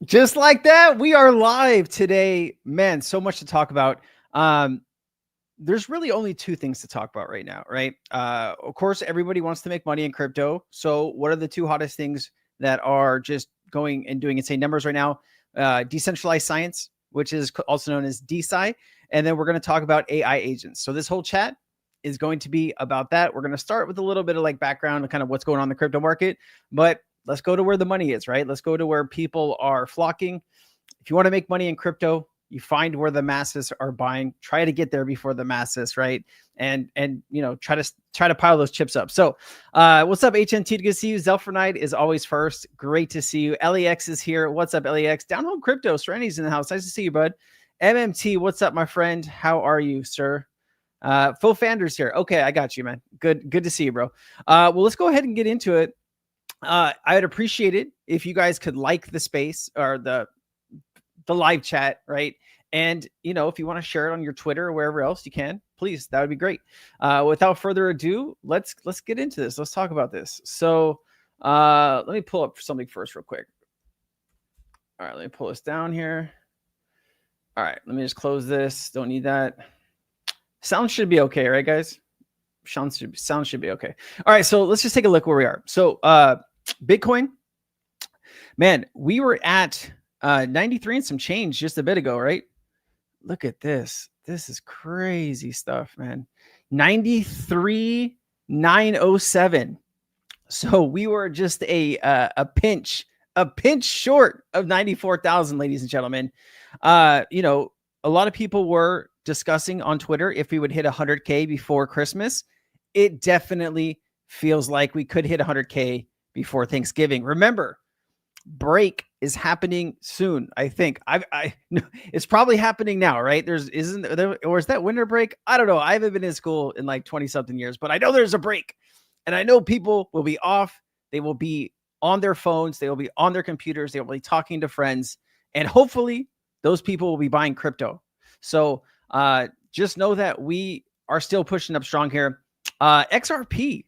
Just like that, we are live today. Man, so much to talk about. Um, there's really only two things to talk about right now, right? Of course, everybody wants to make money in crypto. So, what are the two hottest things that are just going and doing insane numbers right now? Decentralized science, which is also known as DeSci. And then we're going to talk about AI agents. So, this whole chat is going to be about that. We're going to start with a little bit of like background and kind of what's going on in the crypto market. But let's go to where the money is, right? Let's go to where people are flocking. If you want to make money in crypto, you find where the masses are buying, try to get there before the masses, right? And you know, try to pile those chips up. So what's up, HNT? Good to see you. Zelfernite is always first. Great to see you. LEX is here. What's up, LEX? Down Home Crypto, Serenity's in the house. Nice to see you, bud. MMT, what's up, my friend? How are you, sir? Full Fanders here. Okay, I got you, man. Good to see you, bro. Well, let's go ahead and get into it. I'd appreciate it if you guys could like the space or the live chat, right? And you know, if you want to share it on your Twitter or wherever else you can, please, that would be great. Without further ado, let's get into this. Let's talk about this. So let me pull up something first real quick. All right, let me pull this down here. All right, let me just close this. Don't need that. Sound should be okay, right, guys? Sound should be okay. All right, so let's just take a look where we are. So Bitcoin, man, we were at 93 and some change just a bit ago, right? Look at this. This is crazy stuff, man. 93,907. So we were just a pinch short of 94,000, ladies and gentlemen. You know, a lot of people were discussing on Twitter if we would hit 100K before Christmas. It definitely feels like we could hit 100K before Thanksgiving. Remember, break is happening soon. I think it's probably happening now, right? Or is that winter break? I don't know. I haven't been in school in like 20 something years, but I know there's a break, and I know people will be off. They will be on their phones. They will be on their computers. They will be talking to friends, and hopefully those people will be buying crypto. So just know that we are still pushing up strong here. XRP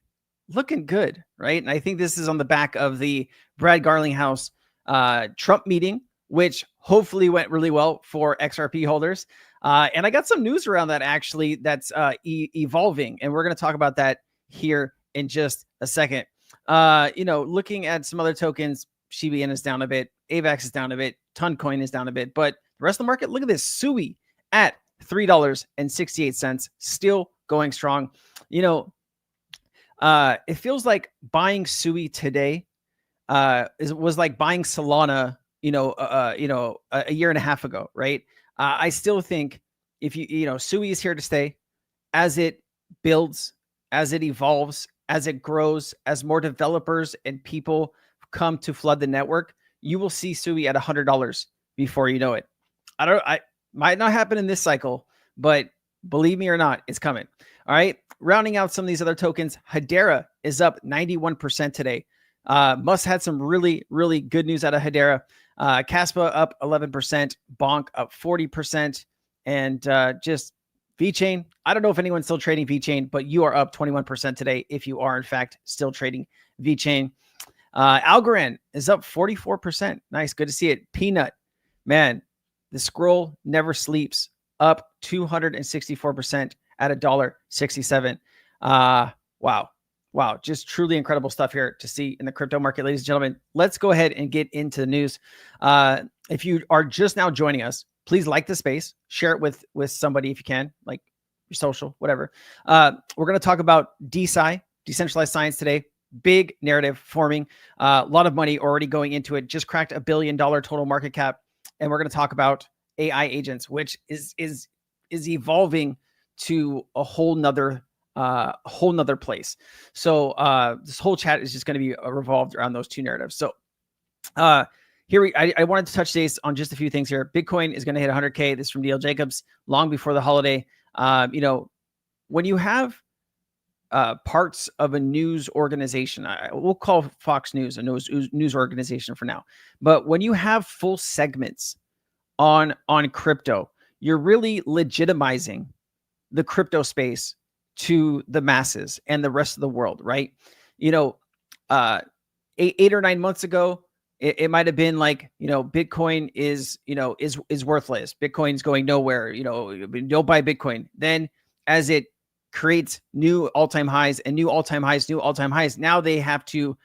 looking good, right? And I think this is on the back of the Brad Garlinghouse Trump meeting, which hopefully went really well for XRP holders. And I got some news around that actually that's evolving, and we're going to talk about that here in just a second. You know, looking at some other tokens, CBN is down a bit, AVAX is down a bit, Toncoin is down a bit, but the rest of the market, look at this, SUI at $3.68, still going strong. You know, it feels like buying SUI today was like buying Solana, a year and a half ago, right? I still think if SUI is here to stay as it builds, as it evolves, as it grows, as more developers and people come to flood the network, you will see SUI at $100 before you know it. I might not happen in this cycle, but believe me or not, it's coming. All right. Rounding out some of these other tokens, Hedera is up 91% today. Musk had some really, really good news out of Hedera. Caspa up 11%, Bonk up 40%, and just VeChain. I don't know if anyone's still trading VeChain, but you are up 21% today if you are, in fact, still trading VeChain. Algorand is up 44%. Nice. Good to see it. Peanut, man, the scroll never sleeps, up 264% at $1.67. Wow. Just truly incredible stuff here to see in the crypto market, ladies and gentlemen. Let's go ahead and get into the news. If you are just now joining us, please like the space, share it with somebody if you can, like your social, whatever. We're going to talk about DeSci, decentralized science today. Big narrative forming, a lot of money already going into it. Just cracked $1 billion total market cap, and we're going to talk about AI agents, which is evolving to a whole nother place. So this whole chat is just going to be revolved around those two narratives. So I wanted to touch base on just a few things here. Bitcoin is going to hit 100K. This is from DL Jacobs long before the holiday. When you have parts of a news organization, we'll call Fox News a news organization for now. But when you have full segments on crypto, you're really legitimizing the crypto space to the masses and the rest of the world, right? 8 or 9 months ago, it might have been like, Bitcoin is worthless. Bitcoin's going nowhere. Don't buy Bitcoin. Then as it creates new all-time highs and new all-time highs, now they have to,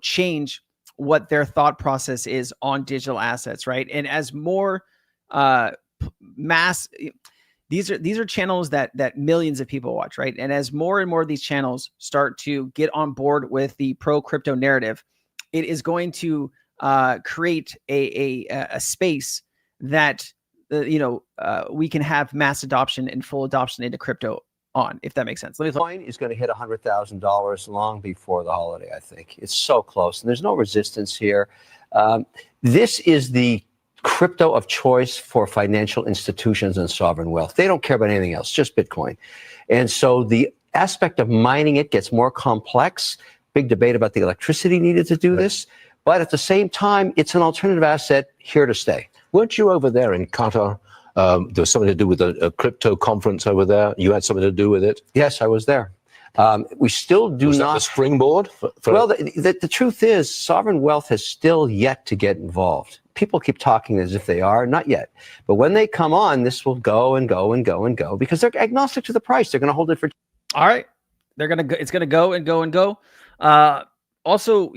change what their thought process is on digital assets, right? And as more mass, these are channels that millions of people watch, right? And as more and more of these channels start to get on board with the pro crypto narrative, it is going to create a space that we can have mass adoption and full adoption into crypto on, if that makes sense. Bitcoin is going to hit $100,000 long before the holiday, I think. It's so close, and there's no resistance here. This is the crypto of choice for financial institutions and sovereign wealth. They don't care about anything else, just Bitcoin. And so the aspect of mining it gets more complex. Big debate about the electricity needed to do this. But at the same time, it's an alternative asset here to stay. Weren't you over there in Qatar? There was something to do with a crypto conference over there. You had something to do with it? Yes, I was there. We still do was not. That the springboard? Well, the truth is, sovereign wealth has still yet to get involved. People keep talking as if they are, not yet. But when they come on, this will go and go and go and go because they're agnostic to the price. They're going to hold it for. All right, it's going to go and go and go. Also,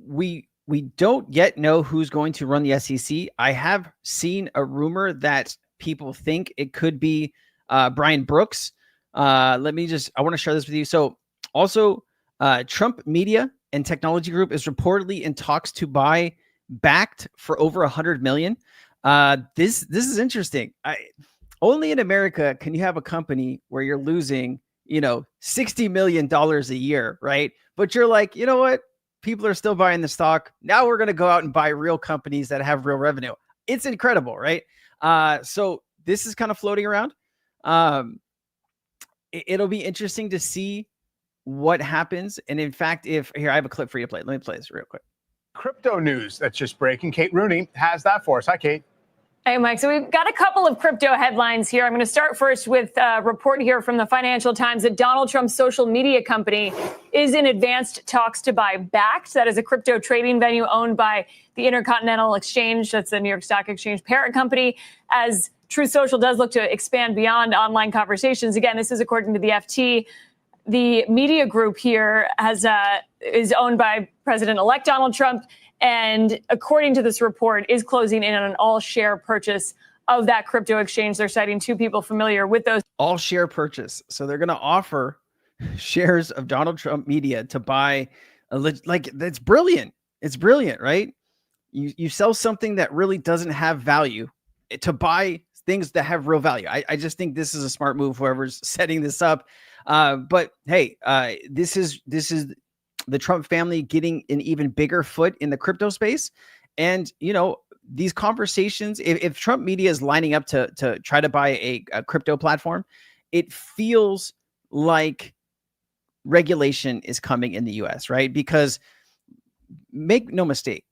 we don't yet know who's going to run the SEC. I have seen a rumor that people think it could be Brian Brooks. I want to share this with you. So also Trump Media and Technology Group is reportedly in talks to buy Backed for over $100 million. This is interesting. Only in America can you have a company where you're losing, $60 million a year, right? But you're like, you know what? People are still buying the stock. Now we're going to go out and buy real companies that have real revenue. It's incredible, right? So this is kind of floating around. It'll be interesting to see what happens. And in fact, I have a clip for you to play. Let me play this real quick. Crypto news that's just breaking. Kate Rooney has that for us. Hi, Kate. Hey, Mike. So we've got a couple of crypto headlines here. I'm going to start first with a report here from the Financial Times that Donald Trump's social media company is in advanced talks to buy Bakkt. That is a crypto trading venue owned by the Intercontinental Exchange. That's the New York Stock Exchange parent company. As Truth Social does look to expand beyond online conversations. Again, this is according to the FT. The media group here is owned by President-elect Donald Trump, and according to this report, is closing in on an all-share purchase of that crypto exchange. They're citing two people familiar with those. All-share purchase. So they're going to offer shares of Donald Trump Media to buy. That's brilliant. It's brilliant, right? You sell something that really doesn't have value to buy things that have real value. I just think this is a smart move, whoever's setting this up. But hey, this is the Trump family getting an even bigger foot in the crypto space. And, these conversations, if Trump Media is lining up to try to buy a crypto platform, it feels like regulation is coming in the US, right? Because make no mistake,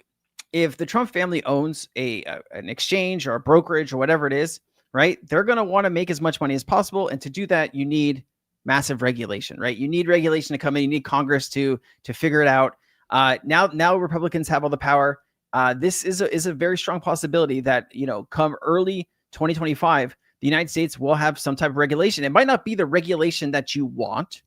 if the Trump family owns an exchange or a brokerage or whatever it is, right, they're going to want to make as much money as possible. And to do that, you need massive regulation, right? You need regulation to come in. You need Congress to figure it out. Now Republicans have all the power. This is a very strong possibility that, come early 2025, the United States will have some type of regulation. It might not be the regulation that you want,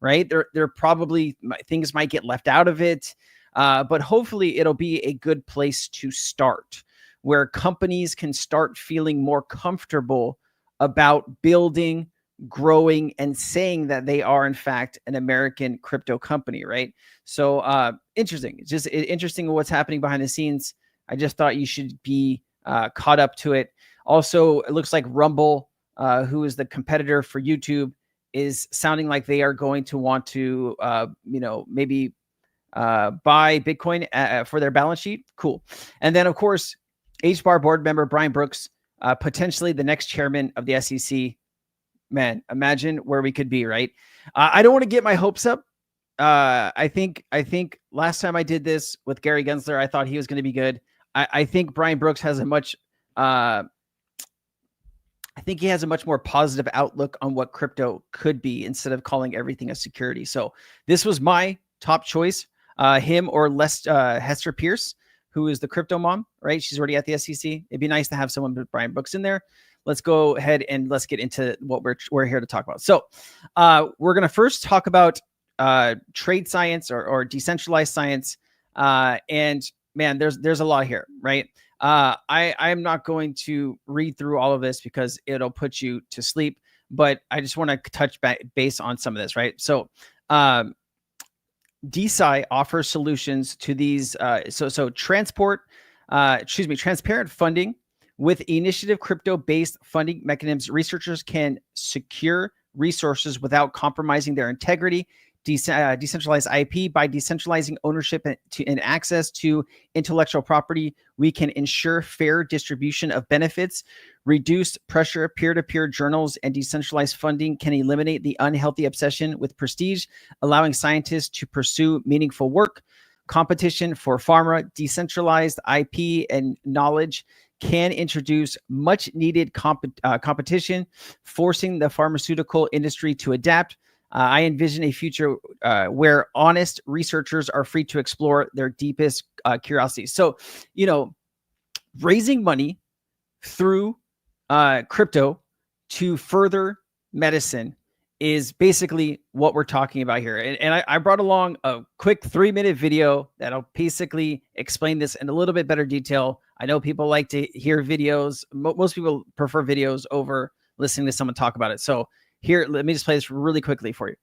right? There probably things might get left out of it. But hopefully it'll be a good place to start where companies can start feeling more comfortable about building, growing, and saying that they are in fact an American crypto company, right? So interesting. It's just interesting what's happening behind the scenes. I just thought you should be caught up to it. Also, it looks like Rumble, who is the competitor for YouTube, is sounding like they are going to want to, maybe buy Bitcoin for their balance sheet. Cool. And then, of course, HBAR board member Brian Brooks, potentially the next chairman of the SEC. Man, imagine where we could be, right? I don't want to get my hopes up. I think last time I did this with Gary Gensler, I thought he was going to be good. I think Brian Brooks has a much more positive outlook on what crypto could be instead of calling everything a security. So this was my top choice, him or Hester Pierce, who is the crypto mom, right? She's already at the SEC. It'd be nice to have someone with Brian Brooks in there. Let's go ahead and let's get into what we're here to talk about. So we're going to first talk about trade science or decentralized science. And man, there's a lot here, right? I'm not going to read through all of this because it'll put you to sleep, but I just want to touch base on some of this, right? So DeSci offers solutions to these. Transparent funding with initiative crypto-based funding mechanisms. Researchers can secure resources without compromising their integrity. Decentralized IP. By decentralizing ownership and access to intellectual property, we can ensure fair distribution of benefits, reduce pressure. Peer-to-peer journals and decentralized funding can eliminate the unhealthy obsession with prestige, allowing scientists to pursue meaningful work. Competition for pharma. Decentralized IP and knowledge can introduce much needed competition, forcing the pharmaceutical industry to adapt. I envision a future where honest researchers are free to explore their deepest curiosities. So, raising money through crypto to further medicine is basically what we're talking about here. And I brought along a quick 3-minute video that'll basically explain this in a little bit better detail. I know people like to hear videos. Most people prefer videos over listening to someone talk about it. So here, let me just play this really quickly for you.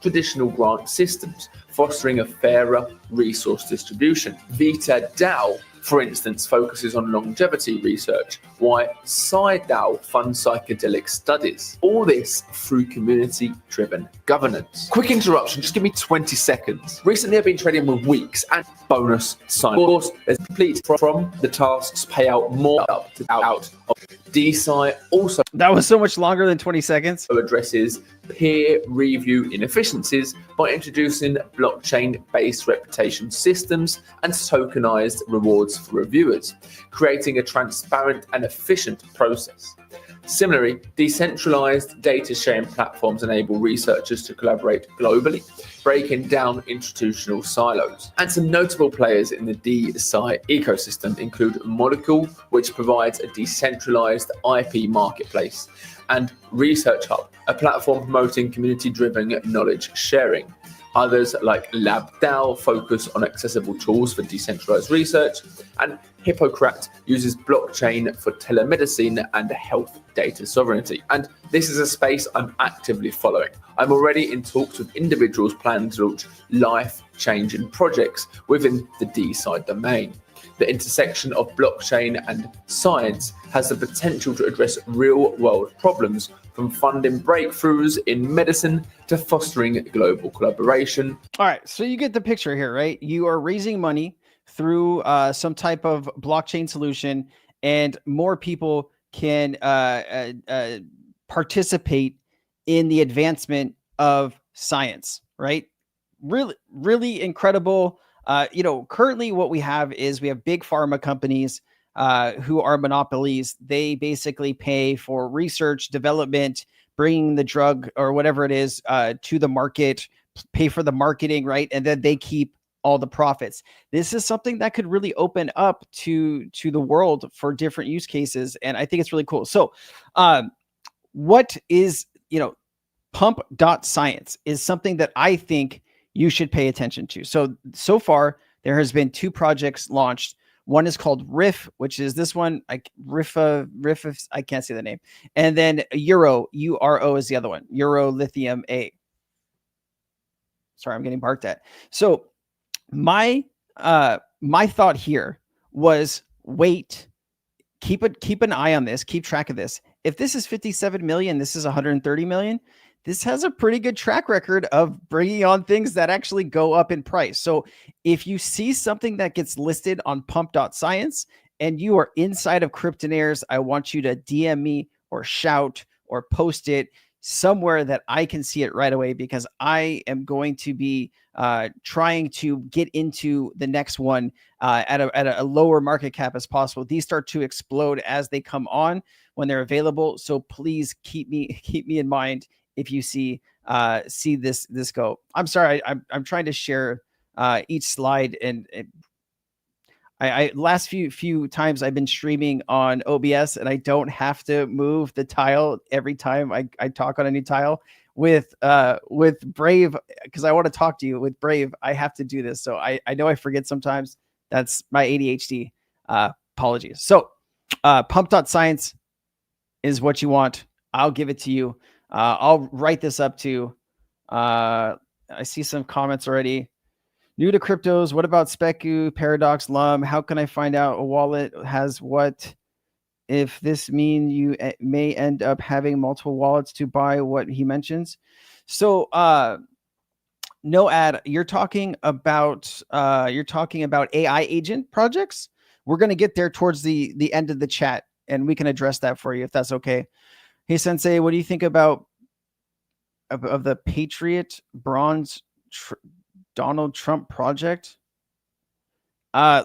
Traditional grant systems, fostering a fairer resource distribution. Vita DAO, for instance, focuses on longevity research, while DAO funds psychedelic studies. All this through community-driven governance. Quick interruption, just give me 20 seconds. Recently, I've been trading with weeks and bonus sign. Of course, there's complete from the tasks pay out more up to out of DeSci. Also, that was so much longer than 20 seconds. Addresses peer review inefficiencies by introducing blockchain-based reputation systems and tokenized rewards for reviewers, creating a transparent and efficient process. Similarly, decentralized data sharing platforms enable researchers to collaborate globally, breaking down institutional silos. And some notable players in the DeSci ecosystem include Molecule, which provides a decentralized IP marketplace, and Research Hub, a platform promoting community-driven knowledge sharing. Others like LabDAO focus on accessible tools for decentralized research, and Hippocrat uses blockchain for telemedicine and health data sovereignty. And this is a space I'm actively following. I'm already in talks with individuals planning to launch life-changing projects within the DeSci domain. The intersection of blockchain and science has the potential to address real-world problems, from funding breakthroughs in medicine to fostering global collaboration. All right, so you get the picture here, right? You are raising money through some type of blockchain solution, and more people can participate in the advancement of science, right? Really, really incredible. Currently what we have big pharma companies who are monopolies. They basically pay for research, development, bringing the drug or whatever it is to the market, pay for the marketing, right? And then they keep all the profits. This is something that could really open up to the world for different use cases. And I think it's really cool. So what is, pump.science is something that I think you should pay attention to. So far, there has been 2 projects launched. One is called Riff, which is this one, Riff, I can't say the name. And then Euro, URO is the other one, Euro Lithium A. Sorry, I'm getting barked at. So my thought here was wait, keep an eye on this, keep track of this. If this is 57 million, this is 130 million. This has a pretty good track record of bringing on things that actually go up in price. So if you see something that gets listed on pump.science and you are inside of Cryptonairz, I want you to DM me or shout or post it somewhere that I can see it right away, because I am going to be trying to get into the next one at a lower market cap as possible. These start to explode as they come on when they're available. So please keep me in mind if you see this go. I'm sorry, I'm trying to share each slide, and I last few times I've been streaming on OBS, and I don't have to move the tile every time I talk on a new tile. With Brave, because I want to talk to you with Brave, I have to do this. So I know I forget sometimes. That's my ADHD. Apologies. So pump.science is what you want. I'll give it to you. I'll write this up too. I see some comments already. New to cryptos, what about Specu, Paradox, Lum? How can I find out a wallet has what? If this mean you may end up having multiple wallets to buy what he mentions. So no ad, you're talking about AI agent projects. We're going to get there towards the end of the chat, and we can address that for you if that's okay. Hey Sensei, what do you think about of the Patriot Bronze Donald Trump project? I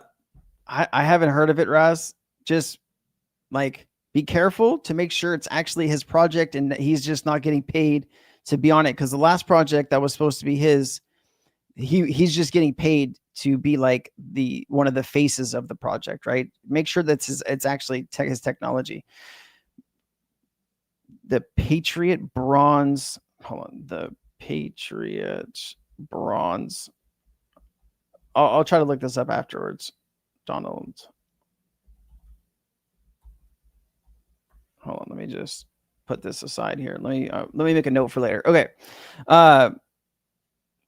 haven't heard of it, Raz. Just be careful to make sure it's actually his project and that he's just not getting paid to be on it. Because the last project that was supposed to be his, he's just getting paid to be one of the faces of the project, right? Make sure that it's actually his technology. The Patriot Bronze, hold on, the Patriot Bronze. I'll try to look this up afterwards. Donald. Hold on, let me just put this aside here. Let me make a note for later. Okay.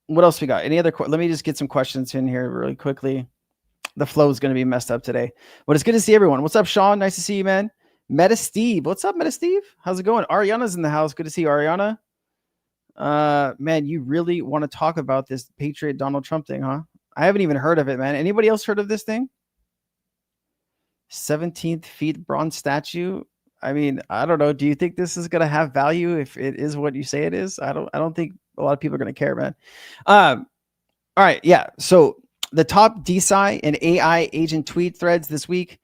What else we got? Any other? Let me just get some questions in here really quickly. The flow is going to be messed up today, but it's good to see everyone. What's up, Sean? Nice to see you, man. Meta Steve. What's up, Meta Steve? How's it going? Ariana's in the house. Good to see you, Ariana. Man, you really want to talk about this Patriot Donald Trump thing, huh? I haven't even heard of it, man. Anybody else heard of this thing? 17th feet bronze statue. I mean, I don't know. Do you think this is going to have value if it is what you say it is? I don't think a lot of people are going to care, man. All right. Yeah. So the top DeSci and AI agent tweet threads this week.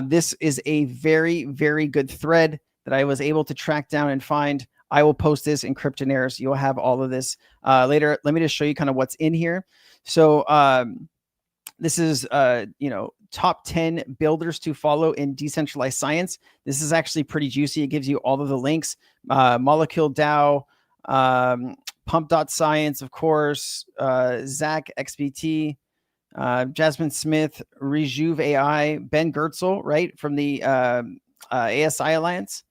This is a very, very good thread that I was able to track down and find. I will post this in Cryptonairz. You'll have all of this later. Let me just show you kind of what's in here. So this is, top 10 builders to follow in decentralized science. This is actually pretty juicy. It gives you all of the links. Molecule DAO, Pump.science, of course, Zach XBT, Jasmine Smith, Rejuve AI, Ben Gertzel, right, from the ASI Alliance.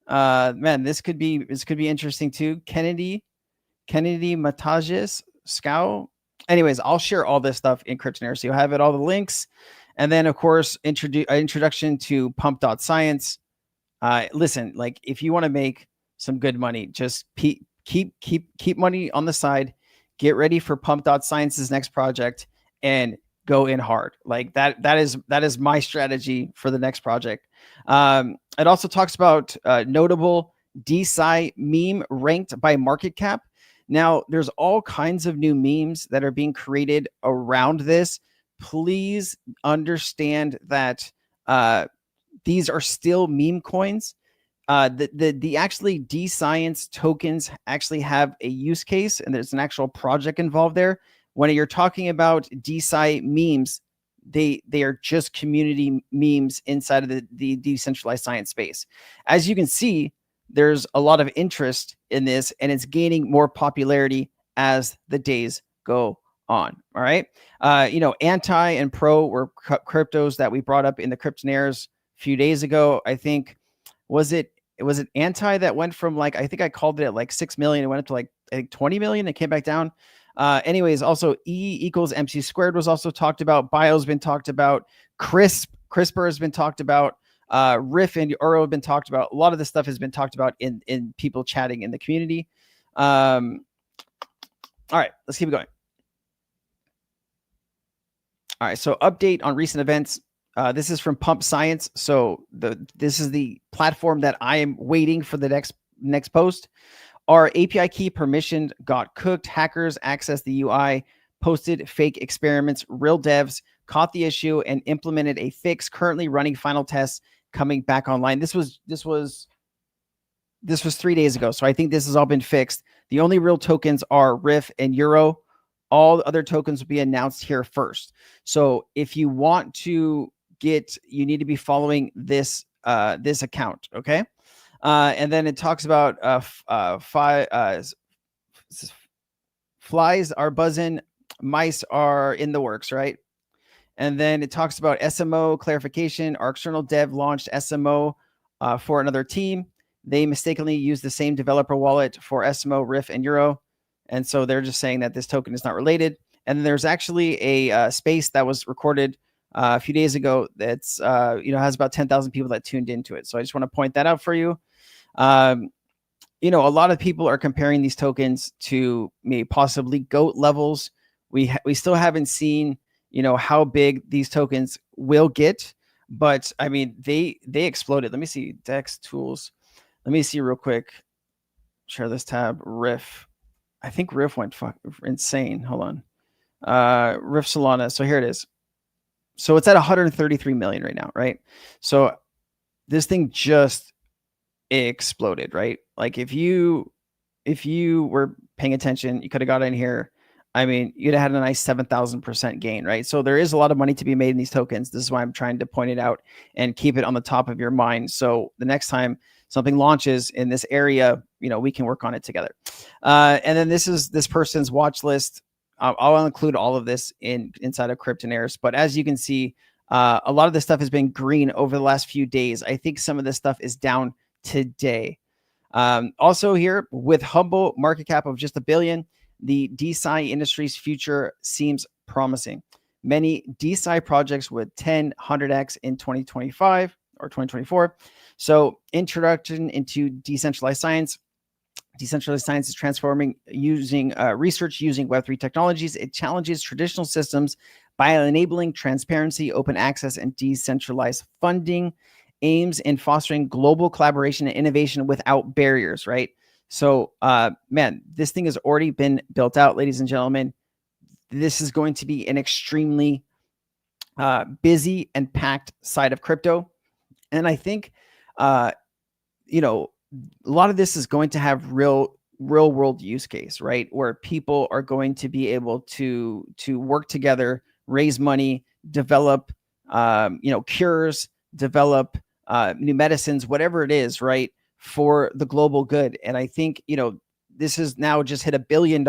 Man, this could be interesting too. Kennedy Matages, Scow. Anyways, I'll share all this stuff in Cryptonairz, so you'll have it, all the links. And then, of course, introduction to Pump.science. Listen, if you want to make some good money, just keep money on the side. Get ready for Pump.science's next project and go in hard. That is my strategy for the next project. It also talks about notable DeSci meme ranked by market cap. Now, there's all kinds of new memes that are being created around this. Please understand that these are still meme coins. The actually DeScience tokens actually have a use case, and there's an actual project involved there. When you're talking about DeSci memes, they are just community memes inside of the decentralized science space. As you can see, there's a lot of interest in this, and it's gaining more popularity as the days go on. All right. Anti and pro were cryptos that we brought up in the Cryptonairz a few days ago. I think, was it anti that went from like, I think I called it at like 6 million. It went up to like, I think 20 million. It came back down. Anyways, also E equals MC squared was also talked about. Bio's been talked about. CRISPR has been talked about. Riff and Uro have been talked about. A lot of this stuff has been talked about in people chatting in the community. All right, let's keep it going. All right, so update on recent events. This is from Pump Science. So this is the platform that I am waiting for the next post. Our API key permission got cooked. Hackers accessed the UI, posted fake experiments. Real devs caught the issue and implemented a fix. Currently running final tests, coming back online. This was 3 days ago. So I think this has all been fixed. The only real tokens are Riff and Euro. All the other tokens will be announced here first. So if you want to you need to be following this account, okay? And then it talks about flies are buzzing, mice are in the works, right? And then it talks about SMO clarification. Our external dev launched SMO for another team. They mistakenly used the same developer wallet for SMO, Riff, and Euro. And so they're just saying that this token is not related. And then there's actually a space that was recorded a few days ago that's has about 10,000 people that tuned into it. So I just want to point that out for you. A lot of people are comparing these tokens to maybe possibly GOAT levels. We still haven't seen how big these tokens will get, but I mean they exploded. Let me see DEX tools. Let me see real quick. Share this tab. Riff. I think Riff went insane. Hold on. Riff Solana. So here it is. So it's at 133 million right now, right? So this thing just exploded, right? Like if you were paying attention, you could have got in here. I mean, you'd have had a nice 7,000% gain, right? So there is a lot of money to be made in these tokens. This is why I'm trying to point it out and keep it on the top of your mind. So the next time something launches in this area, we can work on it together. And then this is this person's watch list. I'll include all of this inside of Cryptonairz. But as you can see, a lot of this stuff has been green over the last few days. I think some of this stuff is down today. Also here, with humble market cap of just $1 billion, the DeSci industry's future seems promising. Many DeSci projects with 10, 100x in 2025 or 2024. So introduction into decentralized science. Decentralized science is transforming using research using Web3 technologies. It challenges traditional systems by enabling transparency, open access, and decentralized funding. Aims in fostering global collaboration and innovation without barriers, right? So, man, this thing has already been built out, ladies and gentlemen. This is going to be an extremely busy and packed side of crypto. And I think, a lot of this is going to have real world use case, right? Where people are going to be able to work together, raise money, develop, cures, develop new medicines, whatever it is, right? For the global good. And I think, this has now just hit $1 billion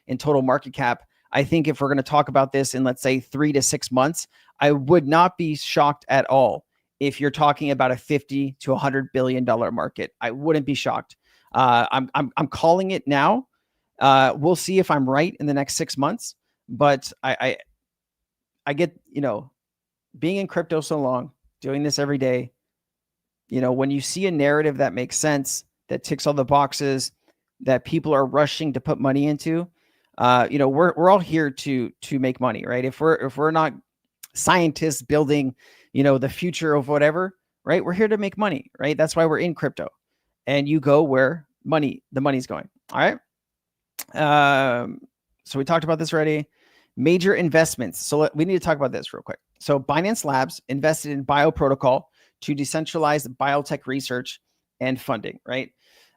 in total market cap. I think if we're going to talk about this in, let's say, 3 to 6 months, I would not be shocked at all if you're talking about a $50 to $100 billion market. I wouldn't be shocked. I'm calling it now. We'll see if I'm right in the next 6 months. But I get, being in crypto so long, doing this every day, when you see a narrative that makes sense, that ticks all the boxes, that people are rushing to put money into, we're all here to make money, right? If we're not scientists building, the future of whatever, right? We're here to make money, right? That's why we're in crypto, and you go where the money's going. All right. So we talked about this already. Major investments. So we need to talk about this real quick. So Binance Labs invested in Bioprotocol to decentralize biotech research and funding, right?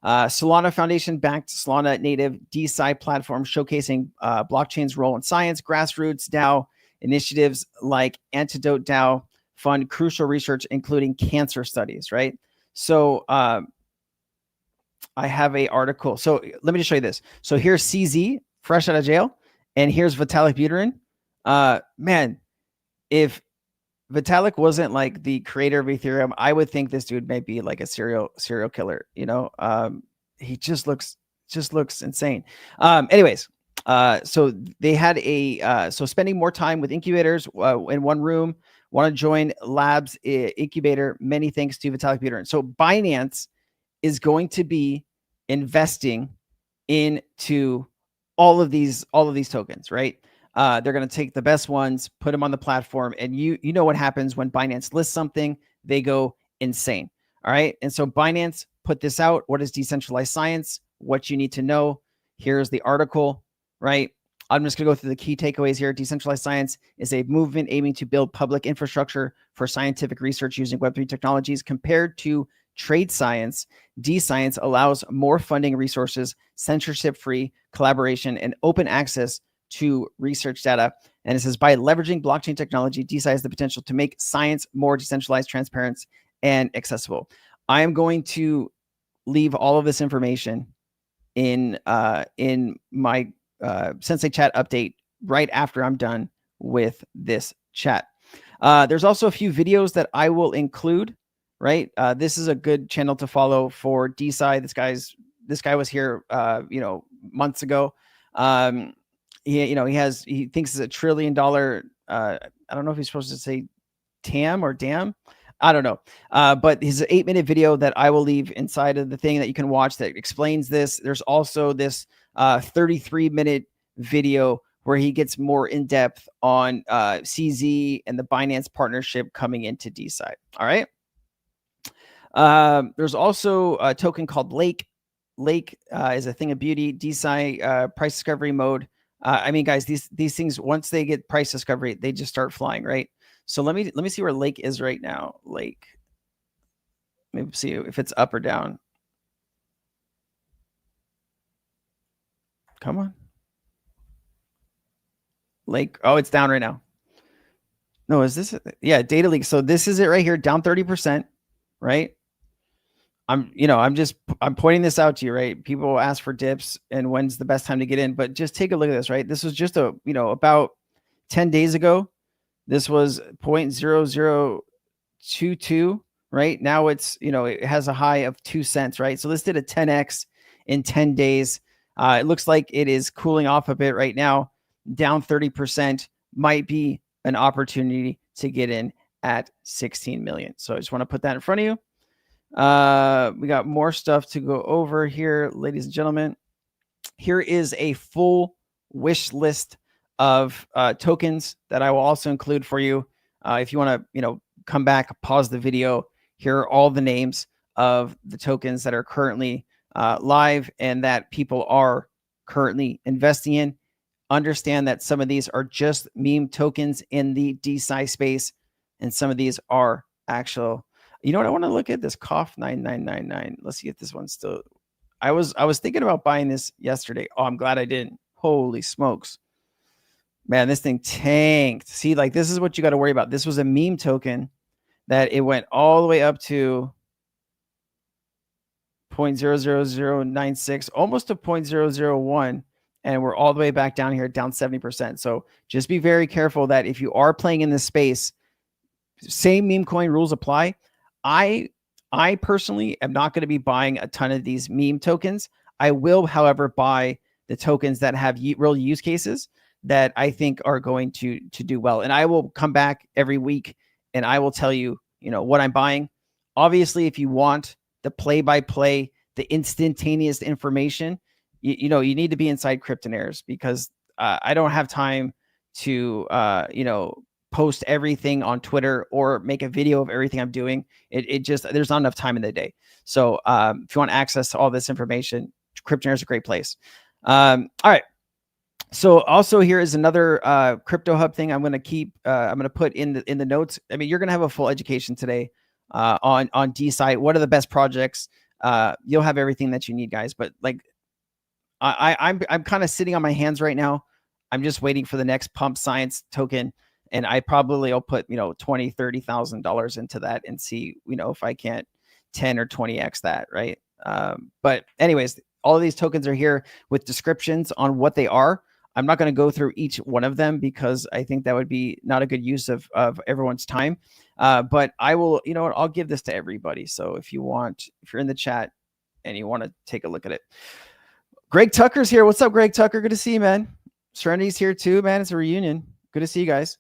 Solana Foundation backed Solana native DeSci platform showcasing blockchain's role in science. Grassroots DAO initiatives like Antidote DAO fund crucial research, including cancer studies, right? So I have a article. So let me just show you this. So here's CZ fresh out of jail, and here's Vitalik Buterin. Man, if Vitalik wasn't like the creator of Ethereum, I would think this dude may be like a serial killer. He just looks insane. Anyways, so they had so spending more time with incubators in one room. Want to join Labs incubator? Many thanks to Vitalik Buterin. So Binance is going to be investing into all of these tokens, right? They're going to take the best ones, put them on the platform, and you know what happens when Binance lists something, they go insane. All right. And so Binance put this out. What is decentralized science? What you need to know. Here's the article, right? I'm just going to go through the key takeaways here. Decentralized science is a movement aiming to build public infrastructure for scientific research using Web3 technologies. Compared to trade science, DeSci allows more funding resources, censorship-free collaboration, and open access to research data. And it says, by leveraging blockchain technology, DeSci has the potential to make science more decentralized, transparent, and accessible. I am going to leave all of this information in my Sensei Chat update right after I'm done with this chat. There's also a few videos that I will include, right? This is a good channel to follow for DeSci. This guy was here, months ago. He thinks it's $1 trillion. I don't know if he's supposed to say TAM or DAM. I don't know. But his 8-minute video that I will leave inside of the thing that you can watch that explains this. There's also this 33-minute video where he gets more in depth on CZ and the Binance partnership coming into DeSci. All right. There's also a token called Lake. Lake is a thing of beauty. DeSci price discovery mode. I mean, guys, these things, once they get price discovery, they just start flying, right? So let me see where Lake is right now. Lake. Maybe see if it's up or down. Come on. Lake. Oh, it's down right now. No, is this? Yeah, data leak. So this is it right here, down 30%, right? I'm pointing this out to you, right? People ask for dips and when's the best time to get in, but just take a look at this, right? This was just about 10 days ago. This was 0.0022, right? Now it's, it has a high of 2 cents, right? So this did a 10x in 10 days. It looks like it is cooling off a bit right now, down 30%, might be an opportunity to get in at 16 million. So I just want to put that in front of you. We got more stuff to go over here, ladies and gentlemen. Here is a full wish list of tokens that I will also include for you. If you want to, come back, pause the video. Here are all the names of the tokens that are currently live and that people are currently investing in. Understand that some of these are just meme tokens in the DeSci space, and some of these are actual. You know what? I want to look at this Cough 9999. Let's see if this one's still. I was thinking about buying this yesterday. Oh, I'm glad I didn't. Holy smokes. Man, this thing tanked. See, like this is what you got to worry about. This was a meme token that it went all the way up to 0.00096, almost to 0.001. And we're all the way back down here, down 70%. So just be very careful that if you are playing in this space, same meme coin rules apply. I personally am not going to be buying a ton of these meme tokens. I will, however, buy the tokens that have real use cases that I think are going to do well. And I will come back every week and I will tell you, what I'm buying. Obviously, if you want the play-by-play, the instantaneous information, you need to be inside Cryptonairz, because I don't have time to, post everything on Twitter or make a video of everything I'm doing. It just, there's not enough time in the day. So if you want access to all this information, Cryptonairz is a great place. All right. So also here is another crypto hub thing I'm going to keep. I'm going to put in the notes. I mean, you're going to have a full education today on DeSci. What are the best projects? You'll have everything that you need, guys. But like, I'm kind of sitting on my hands right now. I'm just waiting for the next pump science token, and I probably will put $20,000-$30,000 into that and see if I can't 10 or 20x that, right? But anyways, all of these tokens are here with descriptions on what they are. I'm not going to go through each one of them because I think that would be not a good use of everyone's time. But I will, you know what, I'll give this to everybody. So if you're in the chat and you want to take a look at it. Greg Tucker's here. What's up, Greg Tucker? Good to see you, man. Serenity's here too, man. It's a reunion. Good to see you guys.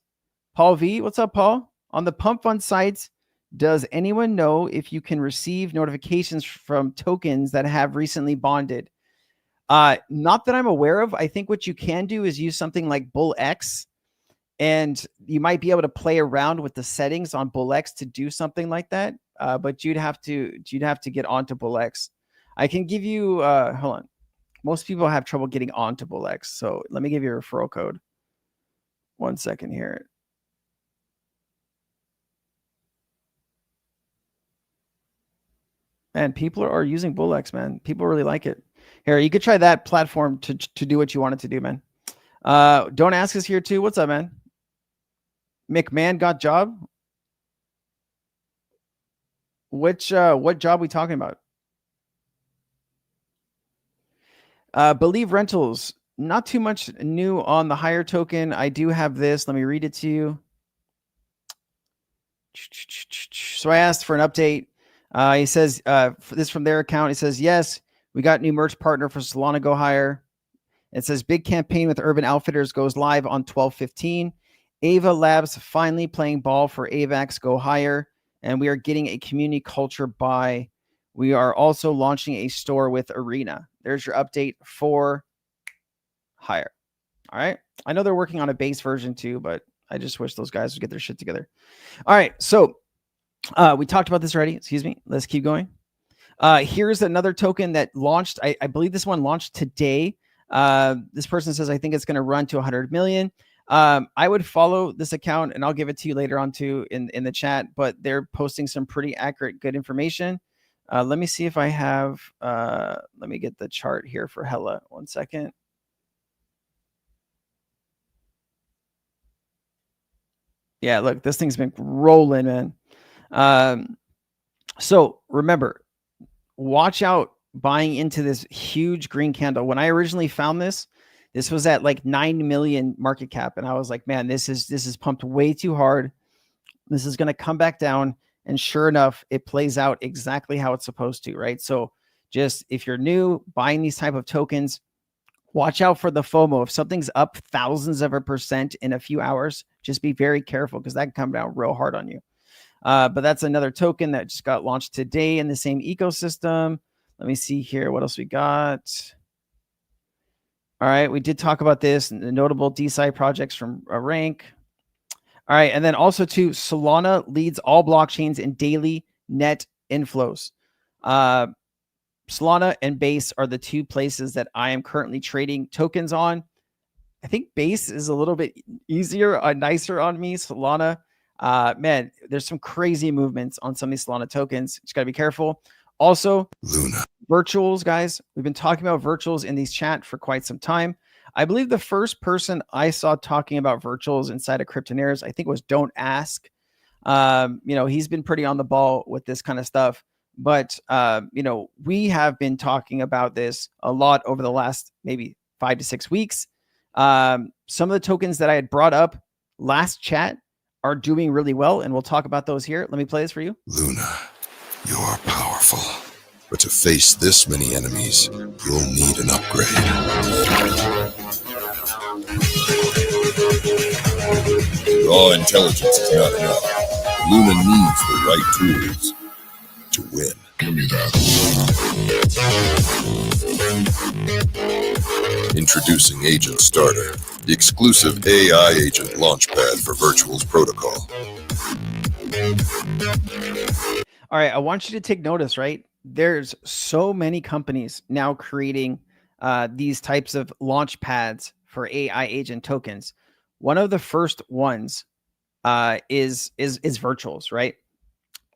Paul V. What's up, Paul? On the Pump Fund sites, does anyone know if you can receive notifications from tokens that have recently bonded? Not that I'm aware of. I think what you can do is use something like BullX, and you might be able to play around with the settings on BullX to do something like that. But you'd have to get onto BullX. I can give you, hold on. Most people have trouble getting onto BullX. So let me give you a referral code. 1 second here. Man, people are using BullX, man. People really like it. Here, you could try that platform to do what you want it to do, man. Don't Ask us here too. What's up, man? McMahon got job? What job we talking about? Believe Rentals. Not too much new on the higher token. I do have this. Let me read it to you. So I asked for an update. He says, this from their account. He says, yes, we got new merch partner for Solana Go Higher. It says big campaign with Urban Outfitters goes live on 12/15. Ava Labs finally playing ball for AVAX Go Higher. And we are getting a community culture buy. We are also launching a store with Arena. There's your update for Higher. All right. I know they're working on a base version too, but I just wish those guys would get their shit together. All right. So we talked about this already. Excuse me. Let's keep going. Here's another token that launched. I believe this one launched today. This person says, I think it's going to run to 100 million. I would follow this account and I'll give it to you later on too in the chat, but they're posting some pretty accurate, good information. Let me see if I have, let me get the chart here for Hella. 1 second. Yeah, look, this thing's been rolling, man. So remember, watch out buying into this huge green candle. When I originally found this was at like 9 million market cap. And I was like, man, this is pumped way too hard. This is going to come back down. And sure enough, it plays out exactly how it's supposed to, right? So just if you're new buying these type of tokens, watch out for the FOMO. If something's up thousands of % in a few hours, just be very careful because that can come down real hard on you. But that's another token that just got launched today in the same ecosystem. Let me see here. What else we got? All right. We did talk about this and the notable DeSci projects from Rank. All right. And then also too, Solana leads all blockchains in daily net inflows. Solana and Base are the two places that I am currently trading tokens on. I think Base is a little bit easier, nicer on me. Solana, man, there's some crazy movements on some of these Solana tokens. Just got to be careful. Also, Luna. Virtuals, guys. We've been talking about virtuals in these chat for quite some time. I believe the first person I saw talking about virtuals inside of Cryptonairz, I think was Don't Ask. He's been pretty on the ball with this kind of stuff. But, we have been talking about this a lot over the last maybe 5 to 6 weeks. Some of the tokens that I had brought up last chat are doing really well, and we'll talk about those here. Let me play this for you. Luna, you are powerful, but to face this many enemies, you'll need an upgrade. Raw intelligence is not enough. Luna needs the right tools to win. Give me that. Introducing Agent Starter, the exclusive AI agent launchpad for Virtuals Protocol. All right, I want you to take notice, right? There's so many companies now creating these types of launch pads for AI agent tokens. One of the first ones is Virtuals, right?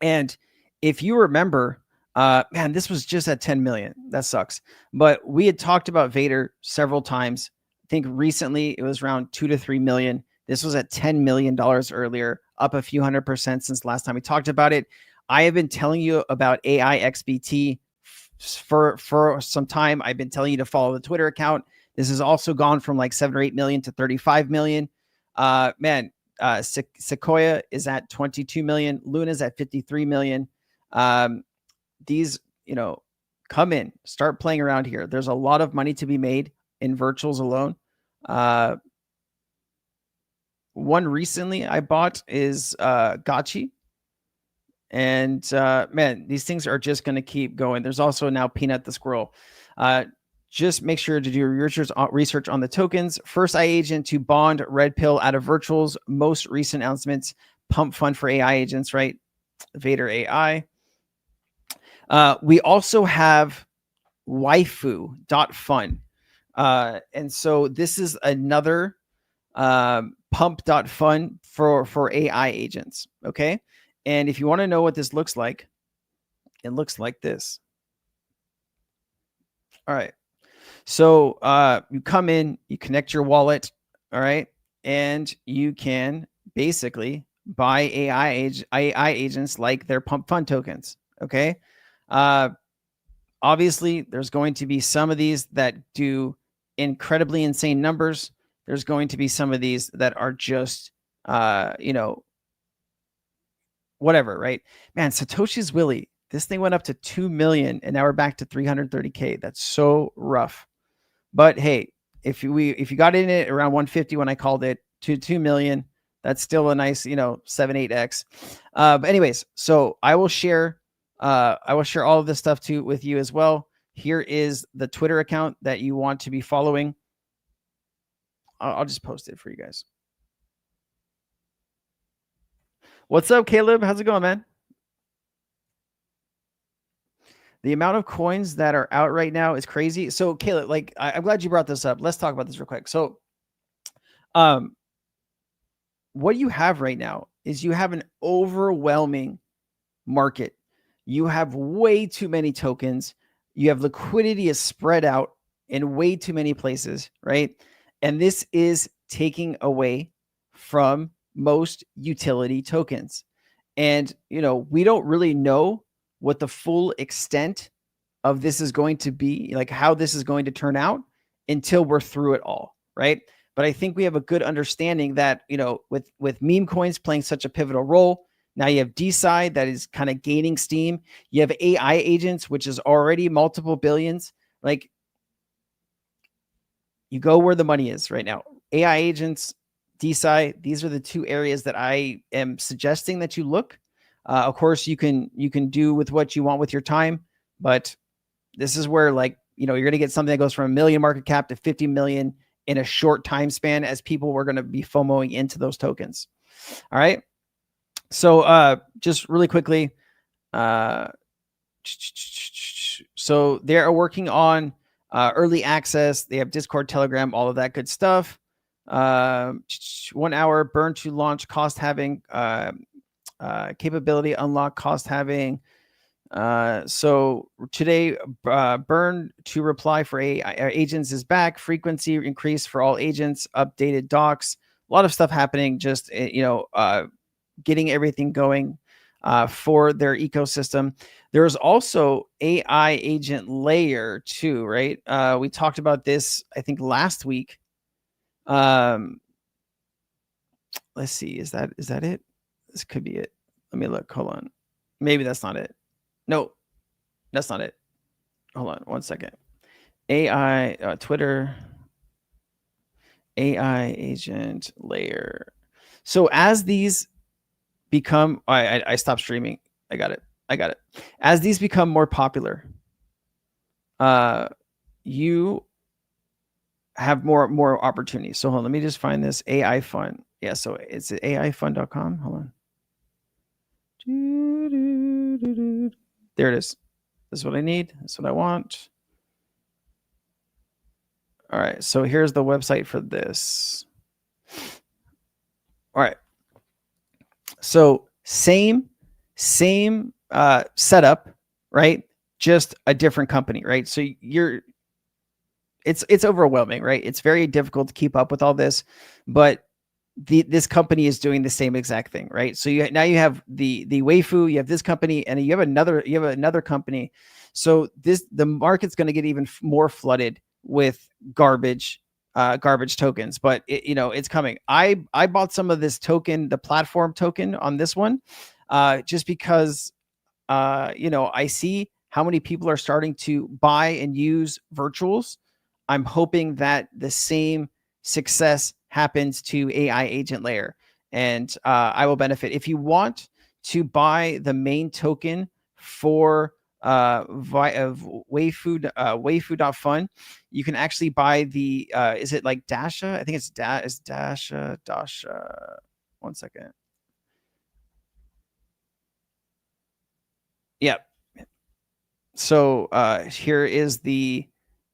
And if you remember, man, this was just at 10 million. That sucks. But we had talked about Vader several times. I think recently it was around 2 to 3 million. This was at $10 million earlier, up a few 100% since last time we talked about it. I have been telling you about AI XBT for some time, I've been telling you to follow the Twitter account. This has also gone from like 7 or 8 million to 35 million. Sequoia is at 22 million. Luna's at 53 million. These, come in, start playing around here. There's a lot of money to be made in virtuals alone. One recently I bought is Gotchi. And man, these things are just going to keep going. There's also now Peanut the Squirrel. Just make sure to do your research on the tokens. First iAgent to bond Red Pill out of virtuals. Most recent announcements, pump fund for AI agents, right? Vader AI. We also have waifu.fun. And so this is another pump.fun for AI agents. Okay. And if you want to know what this looks like, it looks like this. All right. So you come in, you connect your wallet, all right, and you can basically buy AI agents like their pump fund tokens, okay? Obviously, there's going to be some of these that do incredibly insane numbers. There's going to be some of these that are just, whatever, right? Man, Satoshi's Willie, this thing went up to 2 million and now we're back to 330K. That's so rough. But hey, if you got in it around 150 when I called it to 2 million, that's still a nice, 7-8x. But anyways, so I will share all of this stuff with you as well. Here is the Twitter account that you want to be following. I'll just post it for you guys. What's up, Caleb? How's it going, man? The amount of coins that are out right now is crazy. So, Caleb, I'm glad you brought this up. Let's talk about this real quick. So, what you have right now is you have an overwhelming market. You have way too many tokens. You have liquidity is spread out in way too many places, right? And this is taking away from most utility tokens. And, we don't really know what the full extent of this is going to be, like how this is going to turn out until we're through it all, right? But I think we have a good understanding that, with meme coins playing such a pivotal role, now you have DeSci that is kind of gaining steam. You have AI agents, which is already multiple billions. Like, you go where the money is right now. AI agents, DeSci, these are the two areas that I am suggesting that you look. Of course, you can do with what you want with your time, but this is where, you're going to get something that goes from 1 million market cap to 50 million in a short time span, as people were going to be FOMOing into those tokens. All right. So just really quickly, so they are working on early access. They have Discord, Telegram, all of that good stuff. 1 hour burn to launch, cost halving, capability unlock, cost halving. So today, burn to reply for agents is back. Frequency increase for all agents. Updated docs. A lot of stuff happening. Just getting everything going for their ecosystem. There's also AI agent layer 2, right? We talked about this, I think, last week. Let's see. Is that it? This could be it. Let me look. Hold on. Maybe that's not it. No, that's not it. Hold on 1 second. AI, Twitter, AI agent layer. So as these become, I stopped streaming. I got it. As these become more popular, you have more opportunities. So hold on, let me just find this AI fund. Yeah, so it's aifund.com. Hold on. There it is. This is what I need. This is what I want. All right. So here's the website for this. All right. So same setup, right? Just a different company, right? So it's overwhelming, right? It's very difficult to keep up with all this, but this company is doing the same exact thing, right? So now you have the waifu, you have this company, and you have another company So the market's going to get even more flooded with garbage tokens, but it's coming. I bought some of this token, the platform token on this one, just because I see how many people are starting to buy and use virtuals. I'm hoping that the same success happens to AI agent layer, and I will benefit. If you want to buy the main token for Waifu.fun, you can actually buy the is it like Dasha? I think it's Dasha. One second. Yep. So here is the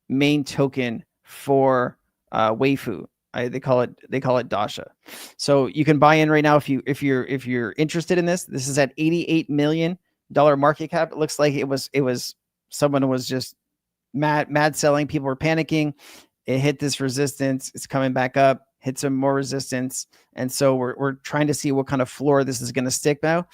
main token for Waifu. They call it Dasha. So you can buy in right now if you're interested in this. This is at $88 million market cap. It looks like it was someone was just mad selling. People were panicking. It hit this resistance. It's coming back up. Hit some more resistance, and so we're trying to see what kind of floor this is going to stick now.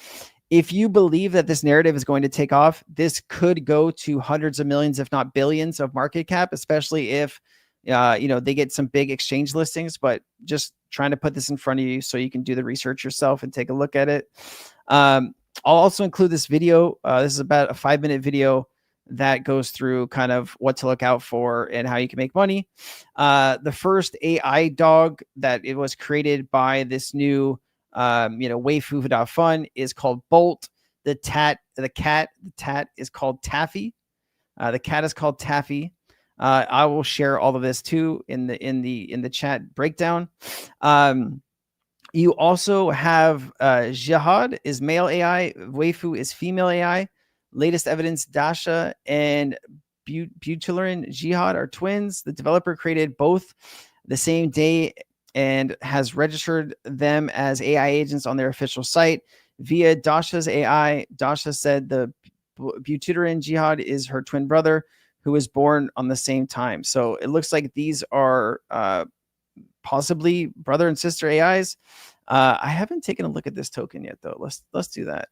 If you believe that this narrative is going to take off, this could go to hundreds of millions, if not billions, of market cap, especially if they get some big exchange listings. But just trying to put this in front of you so you can do the research yourself and take a look at it. I'll also include this video. This is about a 5-minute video that goes through kind of what to look out for and how you can make money. The first AI dog that it was created by this new Waifu.fun is called Bolt. The cat is called Taffy. The cat is called Taffy. I will share all of this too in the chat breakdown. You also have Jihad is male AI, Waifu is female AI. Latest evidence: Dasha and Butylin Jihad are twins. The developer created both the same day and has registered them as AI agents on their official site via Dasha's AI. Dasha said the Butylin Jihad is her twin brother who was born on the same time. So it looks like these are possibly brother and sister AIs. I haven't taken a look at this token yet, though. Let's do that.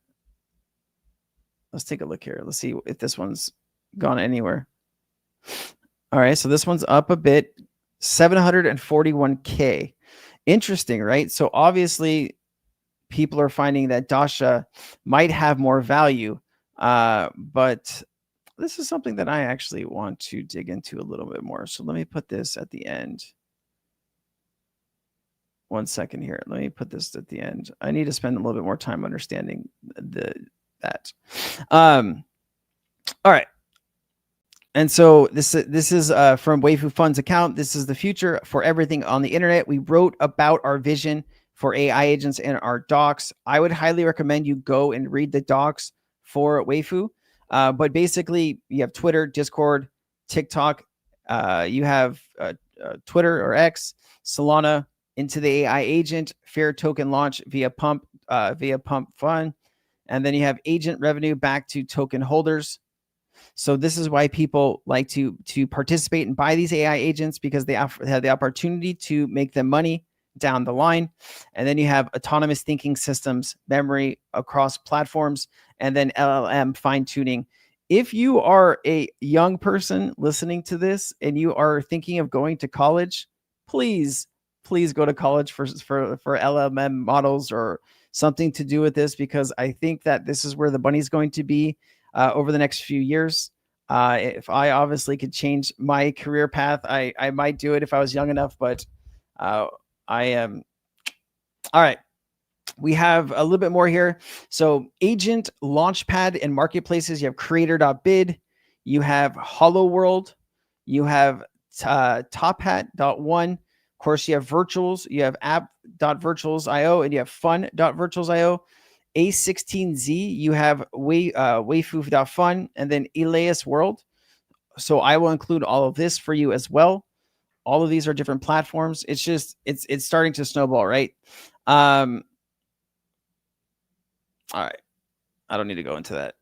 Let's take a look here. Let's see if this one's gone anywhere. All right, so this one's up a bit. 741K. Interesting, right? So obviously people are finding that Dasha might have more value, but this is something that I actually want to dig into a little bit more. So let me put this at the end. One second here. Let me put this at the end. I need to spend a little bit more time understanding that. All right. And so this is from Waifu Fund's account. This is the future for everything on the internet. We wrote about our vision for AI agents in our docs. I would highly recommend you go and read the docs for Waifu. But basically, you have Twitter, Discord, TikTok. You have Twitter or X, Solana, into the AI agent, fair token launch via pump fund. And then you have agent revenue back to token holders. So this is why people like to participate and buy these AI agents, because they have the opportunity to make them money down the line. And then you have autonomous thinking systems, memory across platforms, and then LLM fine tuning. If you are a young person listening to this and you are thinking of going to college, please go to college for LLM models or something to do with this, because I think that this is where the money's going to be over the next few years. If I obviously could change my career path, I might do it if I was young enough, but I am. All right. We have a little bit more here. So agent, launchpad, and marketplaces. You have creator.bid. You have Hollow World. You have tophat.one. Of course, you have virtuals. You have app.virtuals.io, and you have fun.virtuals.io. A16Z, you have waifu.fun, and then Elias World. So I will include all of this for you as well. All of these are different platforms. It's just, it's starting to snowball, right? All right. I don't need to go into that.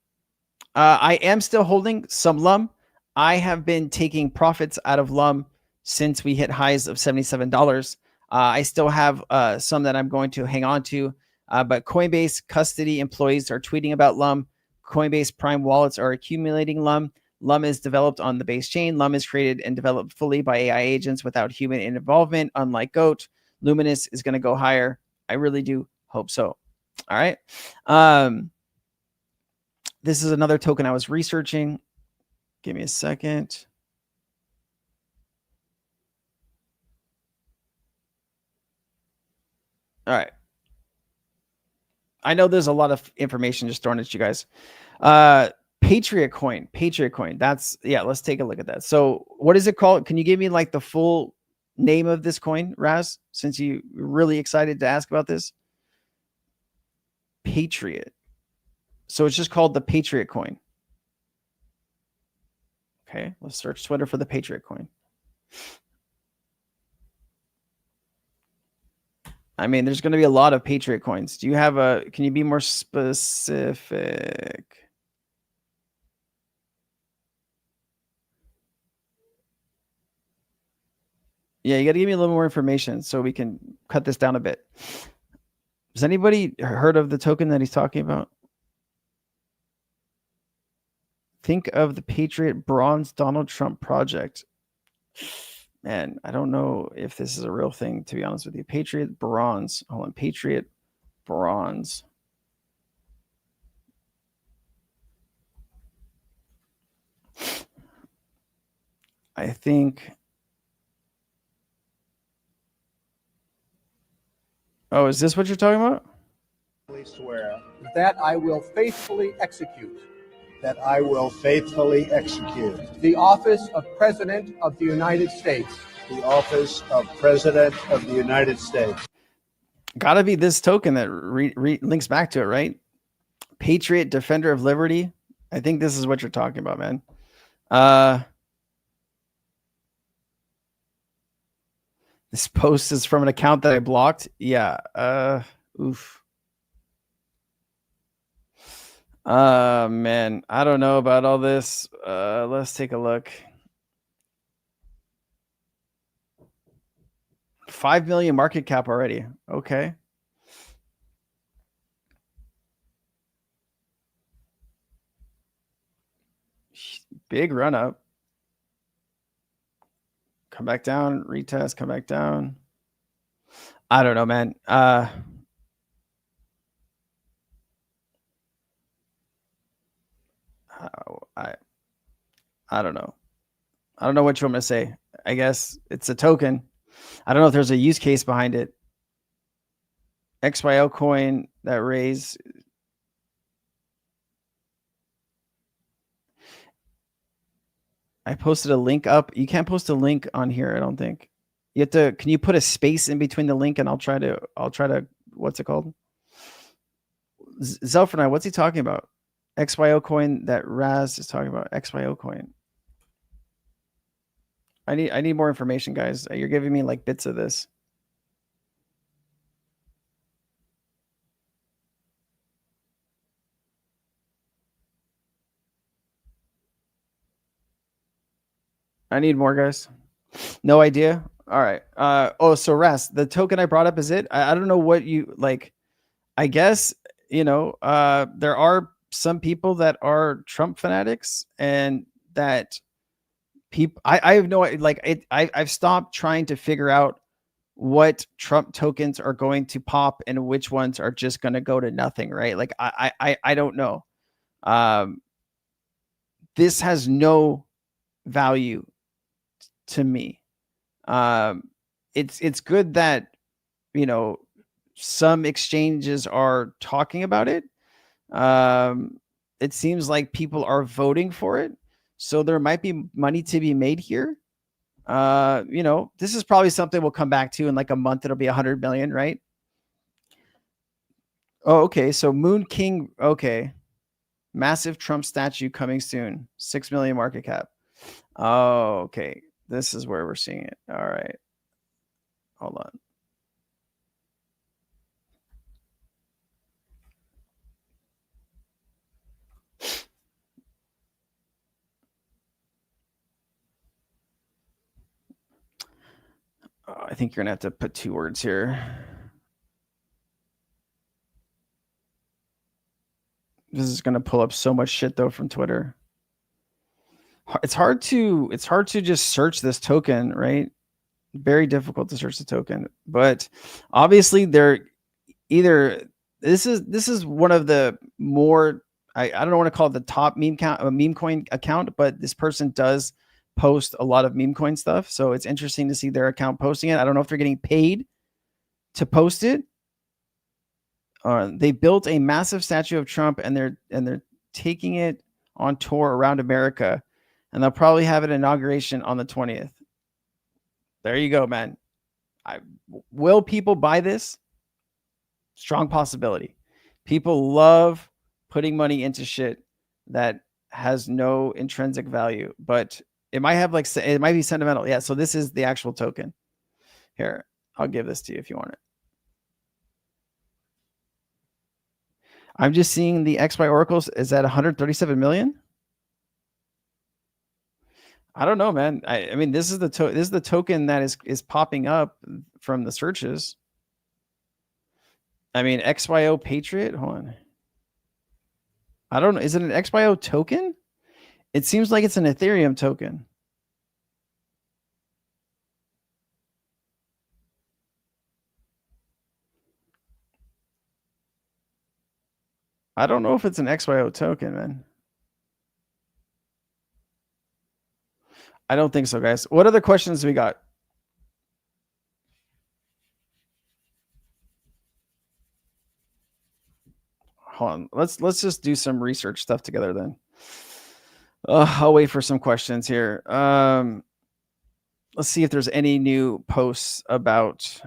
I am still holding some LUM. I have been taking profits out of LUM since we hit highs of $77. I still have some that I'm going to hang on to. But Coinbase custody employees are tweeting about LUM. Coinbase Prime wallets are accumulating LUM. LUM is developed on the base chain. LUM is created and developed fully by AI agents without human involvement. Unlike GOAT, Luminous is going to go higher. I really do hope so. All right. This is another token I was researching. Give me a second. All right. I know there's a lot of information just thrown at you guys. Patriot coin. That's, yeah, let's take a look at that. So what is it called? Can you give me like the full name of this coin, Raz, since you're really excited to ask about this? Patriot. So it's just called the Patriot coin. Okay, let's search Twitter for the Patriot coin. I mean, there's going to be a lot of Patriot coins. Do you have can you be more specific? Yeah, you got to give me a little more information so we can cut this down a bit. Has anybody heard of the token that he's talking about? Think of the Patriot Bronze Donald Trump project. Man, I don't know if this is a real thing, to be honest with you. Patriot Bronze. Hold on. Patriot Bronze. I think. Oh, is this what you're talking about? Swear that I will faithfully execute. That I will faithfully execute. The office of President of the United States. The office of President of the United States. Gotta be this token that links back to it, right? Patriot Defender of Liberty. I think this is what you're talking about, man. This post is from an account that I blocked. Yeah. Oof. Man, I don't know about all this. Let's take a look. 5 million market cap already. Okay. Big run up. Come back down, retest, come back down. I don't know, man. I don't know. I don't know what you want me to say. I guess it's a token. I don't know if there's a use case behind it. XYO coin that raised. I posted a link up. You can't post a link on here, I don't think. You have to, can you put a space in between the link and I'll try to, what's it called? Zelfernai, what's he talking about? XYO coin that Raz is talking about. XYO coin. I need more information, guys. You're giving me like bits of this. I need more, guys. No idea. All right. Oh, so Raz, the token I brought up is it? I don't know what you like. I guess, you know, there are some people that are Trump fanatics and that people, I have no, like I've stopped trying to figure out what Trump tokens are going to pop and which ones are just going to go to nothing. Right. Like I don't know. This has no value to me. It's good that, you know, some exchanges are talking about it. It seems like people are voting for it. So there might be money to be made here. You know, this is probably something we'll come back to in like a month. It'll be 100 million, right? Oh, okay. So Moon King. Okay. Massive Trump statue coming soon. 6 million market cap. Oh, okay. This is where we're seeing it. All right. Hold on. I think you're going to have to put 2 words here. This is going to pull up so much shit though from Twitter. It's hard to just search this token, right? Very difficult to search the token, but obviously they're either this is one of the more I don't want to call it the top meme coin account, but this person does post a lot of meme coin stuff, so it's interesting to see their account posting it. I don't know if they're getting paid to post it. They built a massive statue of Trump, and they're taking it on tour around America, and they'll probably have an inauguration on the 20th. There you go, man. Will people buy this? Strong possibility. People love putting money into shit that has no intrinsic value, but it might have it might be sentimental. Yeah. So this is the actual token. Here, I'll give this to you if you want it. I'm just seeing the XY oracles is at 137 million. I don't know, man. I mean, this is the token that is popping up from the searches. I mean, XYO Patriot. Hold on. I don't know. Is it an XYO token? It seems like it's an Ethereum token. I don't know if it's an XYO token, man. I don't think so, guys. What other questions we got? Hold on. Let's just do some research stuff together then. I'll wait for some questions here. Let's see if there's any new posts about.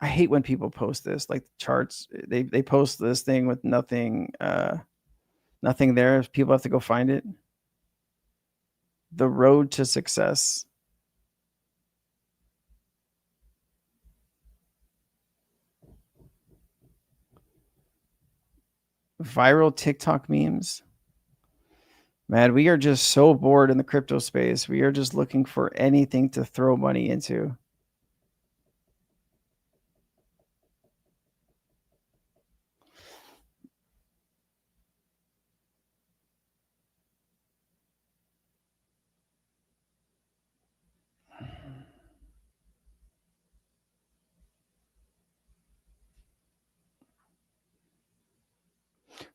I hate when people post this, like charts. They post this thing with nothing there. People have to go find it. The road to success. Viral TikTok memes. Man, we are just so bored in the crypto space. We are just looking for anything to throw money into.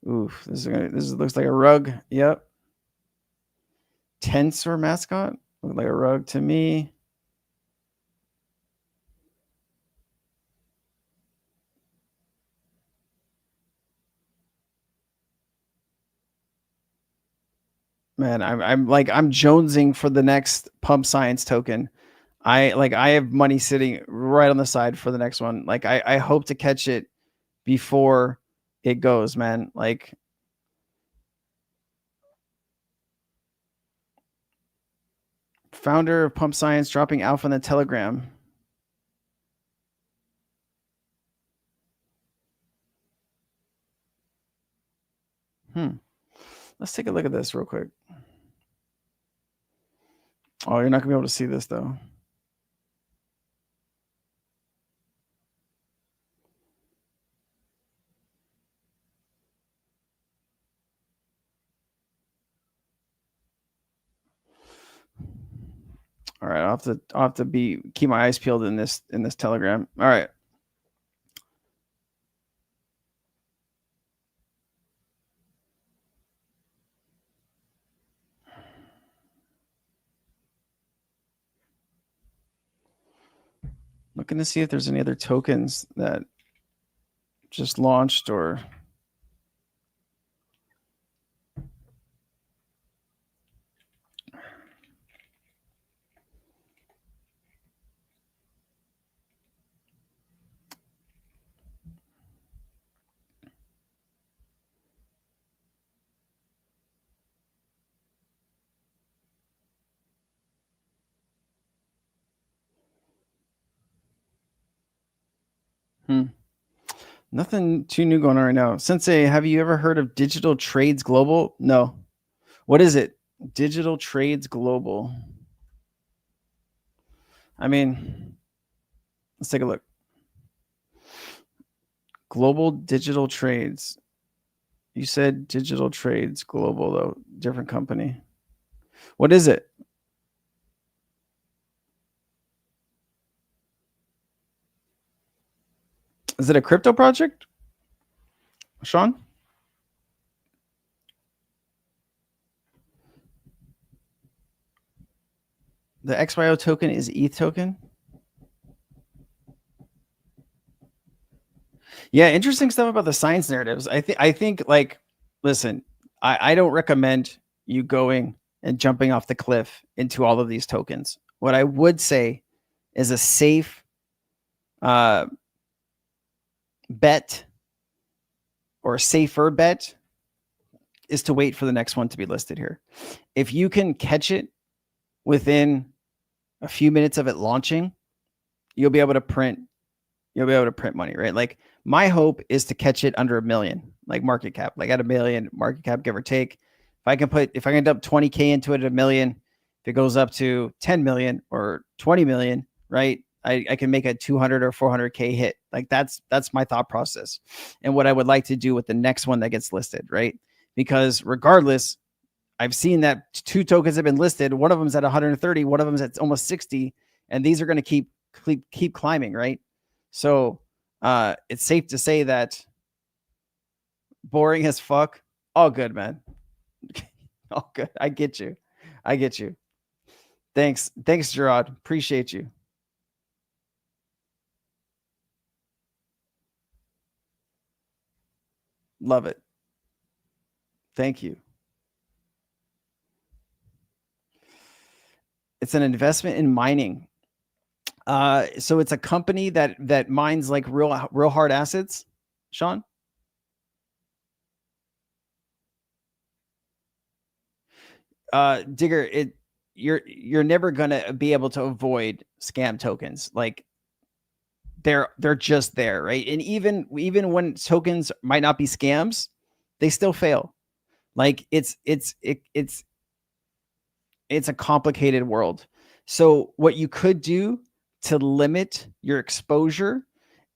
Oof, this looks like a rug. Yep. Tensor mascot. Look like a rug to me. Man, I'm jonesing for the next pump science token. I have money sitting right on the side for the next one. Like I hope to catch it before it goes, man. Like founder of Pump Science dropping alpha on the Telegram. Let's take a look at this real quick. Oh, you're not gonna be able to see this though. All right, I'll have to keep my eyes peeled in this Telegram. All right. Looking to see if there's any other tokens that just launched or nothing too new going on right now. Sensei, have you ever heard of Digital Trades Global? No. What is it? Digital Trades Global. I mean, let's take a look. Global Digital Trades. You said Digital Trades Global, though. Different company. What is it? Is it a crypto project, Sean? The XYO token is ETH token. Yeah, interesting stuff about the science narratives. I think like, listen, I don't recommend you going and jumping off the cliff into all of these tokens. What I would say is a safe bet or a safer bet is to wait for the next one to be listed here. If you can catch it within a few minutes of it launching, you'll be able to print money, right? Like my hope is to catch it under $1 million, like market cap, like at $1 million market cap, give or take. If I can dump 20K into it at $1 million, if it goes up to 10 million or 20 million, right? I can make a 200 or 400K hit. Like that's my thought process and what I would like to do with the next one that gets listed, right? Because regardless, I've seen that 2 tokens have been listed. One of them's at 130, one of them's at almost 60, and these are going to keep climbing, right? So it's safe to say that boring as fuck. All good, man. All good. I get you. Thanks, Gerard. Appreciate you. Love it. Thank you. It's an investment in mining. So it's a company that mines like real hard assets, Sean. Digger, you're never gonna be able to avoid scam tokens. Like they're just there, right? And even when tokens might not be scams, they still fail. Like it's a complicated world. So what you could do to limit your exposure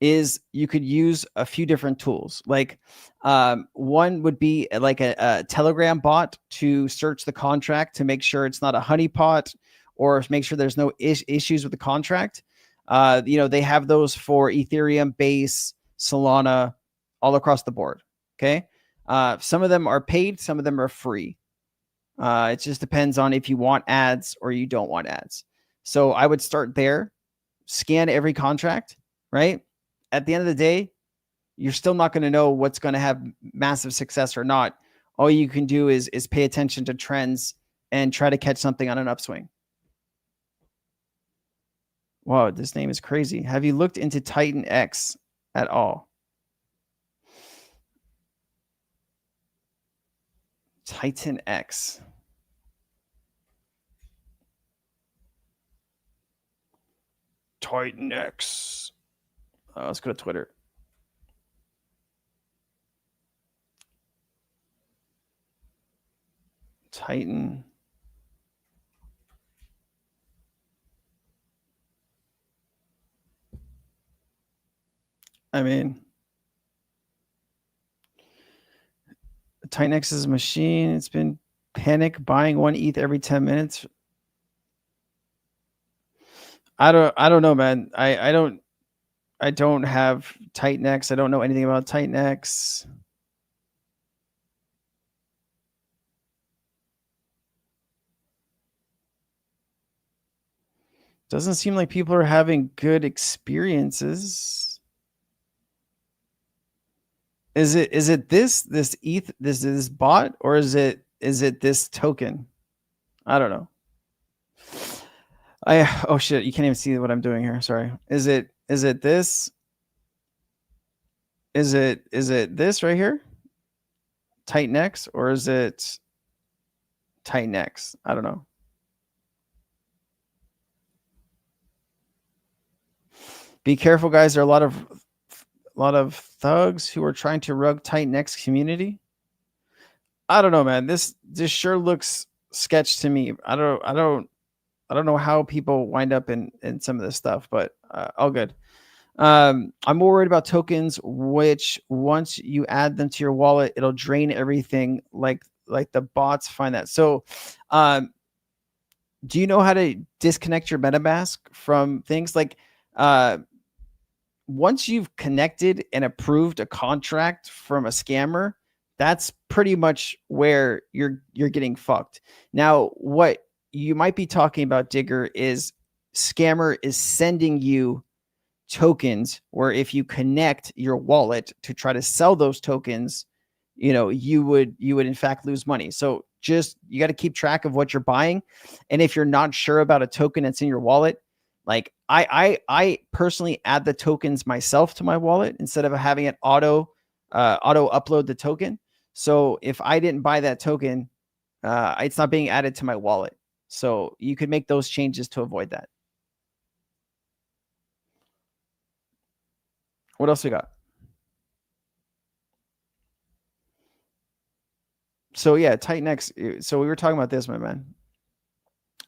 is you could use a few different tools. Like one would be like a Telegram bot to search the contract to make sure it's not a honeypot or make sure there's no issues with the contract. They have those for Ethereum, Base, Solana, all across the board. Okay. Some of them are paid, some of them are free. It just depends on if you want ads or you don't want ads. So I would start there, scan every contract, right? At the end of the day, you're still not going to know what's going to have massive success or not. All you can do is pay attention to trends and try to catch something on an upswing. Wow, this name is crazy. Have you looked into Titan X at all? Titan X. Titan X. Let's go to Twitter. Titan. I mean, Titan X is a machine. It's been panic buying 1 ETH every 10 minutes. I don't know, man. I don't have Titan X. I don't know anything about Titan X. Doesn't seem like people are having good experiences. Is it this ETH, this bot, or is it this token? I don't know. Oh shit, you can't even see what I'm doing here. Sorry. Is it this? Is it this right here? Titan X, or is it Titan X? I don't know. Be careful, guys. There are a lot of thugs who are trying to rug Titan X community. I don't know, man. This sure looks sketch to me. I don't know how people wind up in some of this stuff, but all good. I'm more worried about tokens, which once you add them to your wallet, it'll drain everything like the bots find that. So, do you know how to disconnect your MetaMask from things like, once you've connected and approved a contract from a scammer, that's pretty much where you're getting fucked. Now, what you might be talking about, Digger, is scammer is sending you tokens where if you connect your wallet to try to sell those tokens, you would in fact lose money. So just, you got to keep track of what you're buying. And if you're not sure about a token that's in your wallet, like I personally add the tokens myself to my wallet instead of having it auto upload the token. So if I didn't buy that token, it's not being added to my wallet. So you could make those changes to avoid that. What else we got? So yeah, Titanx. So we were talking about this, my man.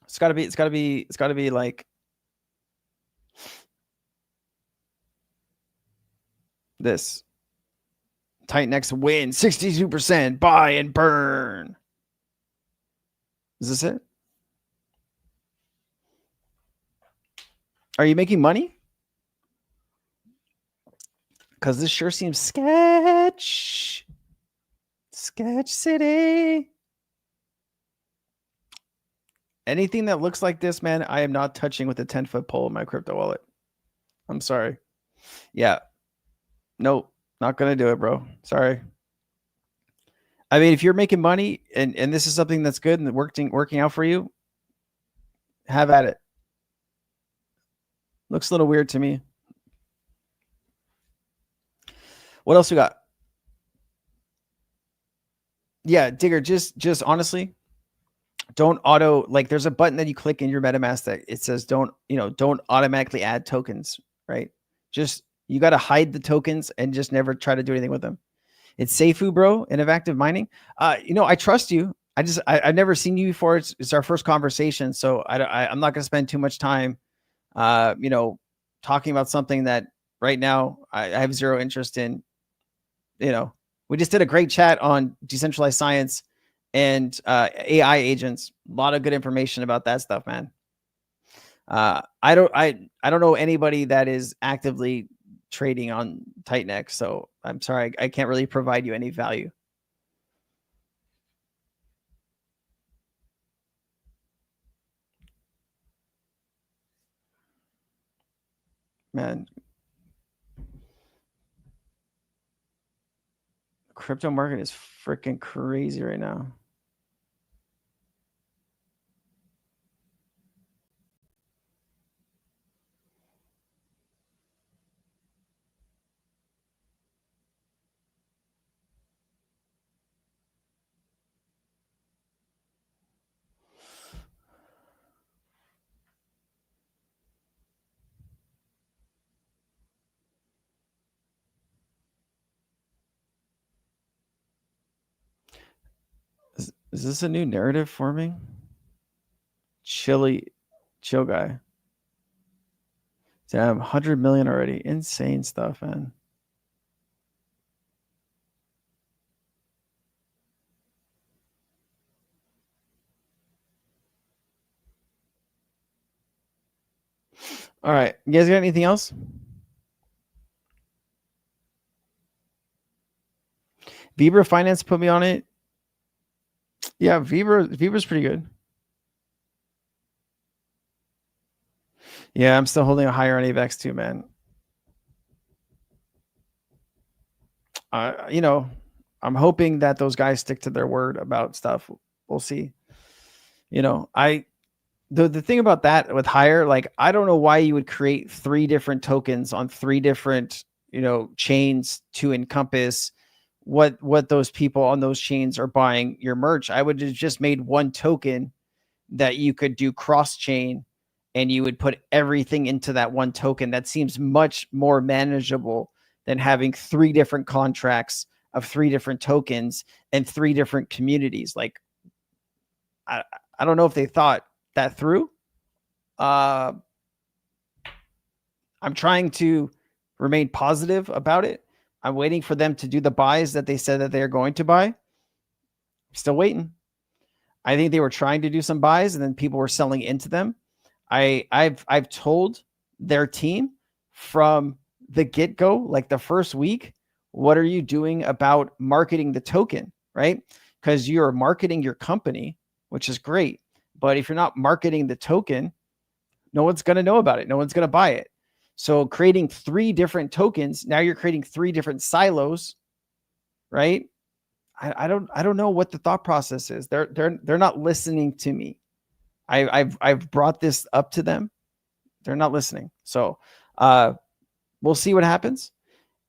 It's gotta be like this. Titanx win 62%, buy and burn. Is this it? Are you making money? Because this sure seems sketch. Sketch City. Anything that looks like this, man, I am not touching with a 10-foot pole in my crypto wallet. I'm sorry. Yeah. Nope. Not going to do it, bro. Sorry. I mean, if you're making money and this is something that's good and working out for you, have at it. Looks a little weird to me. What else we got? Yeah, Digger, just honestly, don't like there's a button that you click in your MetaMask that it says don't automatically add tokens, right? Just, you got to hide the tokens and just never try to do anything with them. It's Seifu, bro, Innovative Mining. I trust you. I've never seen you before. It's our first conversation, so I'm not going to spend too much time, talking about something that right now I have zero interest in. We just did a great chat on decentralized science and AI agents. A lot of good information about that stuff, man. I don't know anybody that is actively trading on Titanx, so I'm sorry, I can't really provide you any value. Man, crypto market is freaking crazy right now. Is this a new narrative forming? Chill guy. Damn, 100 million already. Insane stuff, man. All right. You guys got anything else? Vibra Finance put me on it. Yeah, Vibra's pretty good. Yeah, I'm still holding a higher on AVEX too, man. I'm hoping that those guys stick to their word about stuff. We'll see. The thing about that with higher, like, I don't know why you would create 3 different tokens on 3 different, chains to encompass what those people on those chains are buying your merch. I would have just made one token that you could do cross chain and you would put everything into that one token. That seems much more manageable than having 3 different contracts of 3 different tokens and 3 different communities. Like, I don't know if they thought that through. I'm trying to remained positive about it. I'm waiting for them to do the buys that they said that they're going to buy. Still waiting. I think they were trying to do some buys and then people were selling into them. I've told their team from the get-go, like the first week, what are you doing about marketing the token, right? Because you're marketing your company, which is great. But if you're not marketing the token, no one's going to know about it. No one's going to buy it. So creating 3 different tokens, now you're creating 3 different silos, right? I don't know what the thought process is. They're not listening to me. I've brought this up to them. They're not listening. So we'll see what happens.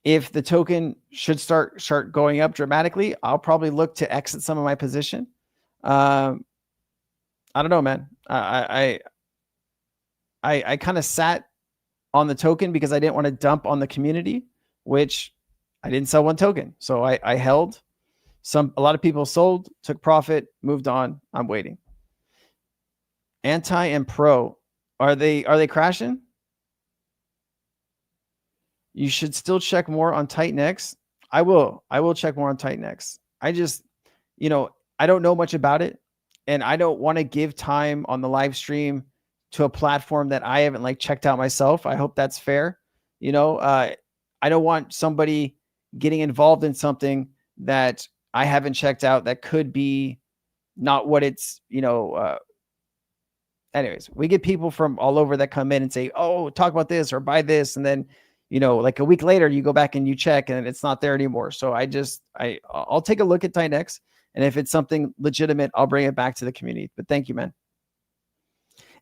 If the token should start going up dramatically, I'll probably look to exit some of my position. I don't know, man. I kind of sat on the token because I didn't want to dump on the community, which I didn't sell one token. So I held. A lot of people sold, took profit, moved on. I'm waiting. Anti and pro, are they crashing? You should still check more on Titanx. I will check more on Titanx. I just, I don't know much about it, and I don't want to give time on the live stream to a platform that I haven't checked out myself. I hope that's fair. I don't want somebody getting involved in something that I haven't checked out that could be not what it's, anyways, we get people from all over that come in and say, oh, talk about this or buy this. And then, like a week later, you go back and you check and it's not there anymore. So I'll take a look at Titanx. And if it's something legitimate, I'll bring it back to the community. But thank you, man.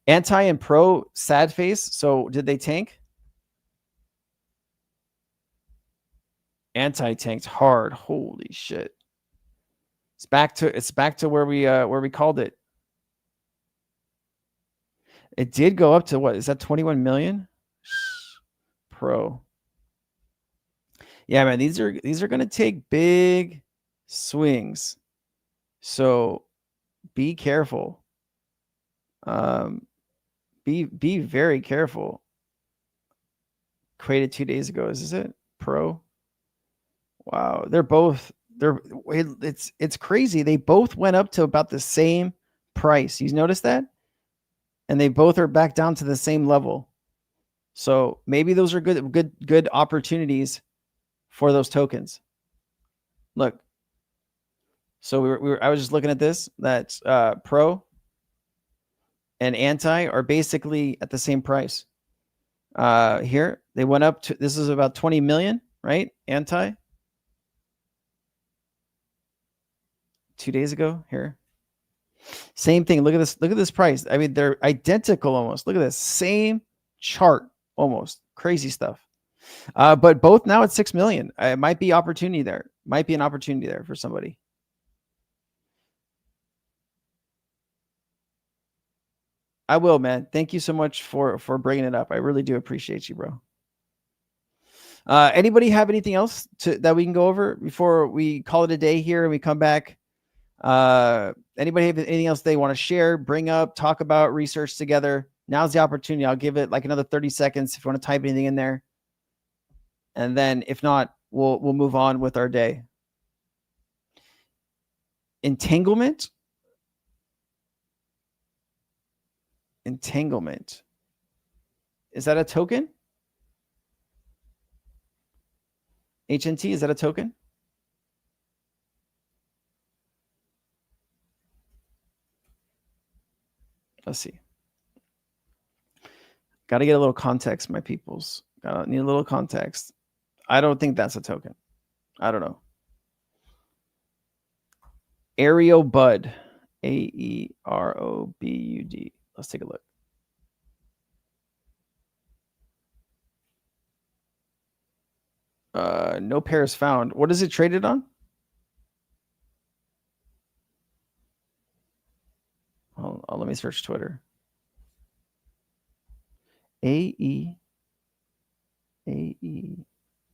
Anti and pro, sad face. So did they tank? Anti tanked hard. Holy shit. It's back to where we called it. It did go up to what? Is that 21 million? Pro. Yeah, man, these are going to take big swings. So be careful. Be very careful. Created 2 days ago. Is this it? Pro. Wow, it's crazy. They both went up to about the same price. You notice that? And they both are back down to the same level. So maybe those are good opportunities for those tokens. Look. So I was just looking at this, that pro and anti are basically at the same price. Here they went up to, this is about 20 million, right? Anti 2 days ago here. Same thing. Look at this price. I mean, they're identical almost. Look at this same chart almost. Crazy stuff. But both now at 6 million. It might be opportunity there. Might be an opportunity there for somebody. I will, man. Thank you so much for bringing it up. I really do appreciate you, bro. Anybody have anything else that we can go over before we call it a day here and we come back? Anybody have anything else they want to share, bring up, talk about, research together? Now's the opportunity. I'll give it like another 30 seconds if you want to type anything in there. And then if not, we'll move on with our day. Entanglement. Entanglement. Is that a token? HNT, is that a token? Let's see. Got to get a little context, my peoples. Need a little context. I don't think that's a token. I don't know. Aerobud. AEROBUD. Let's take a look. No pairs found. What is it traded on? Let me search Twitter. AE.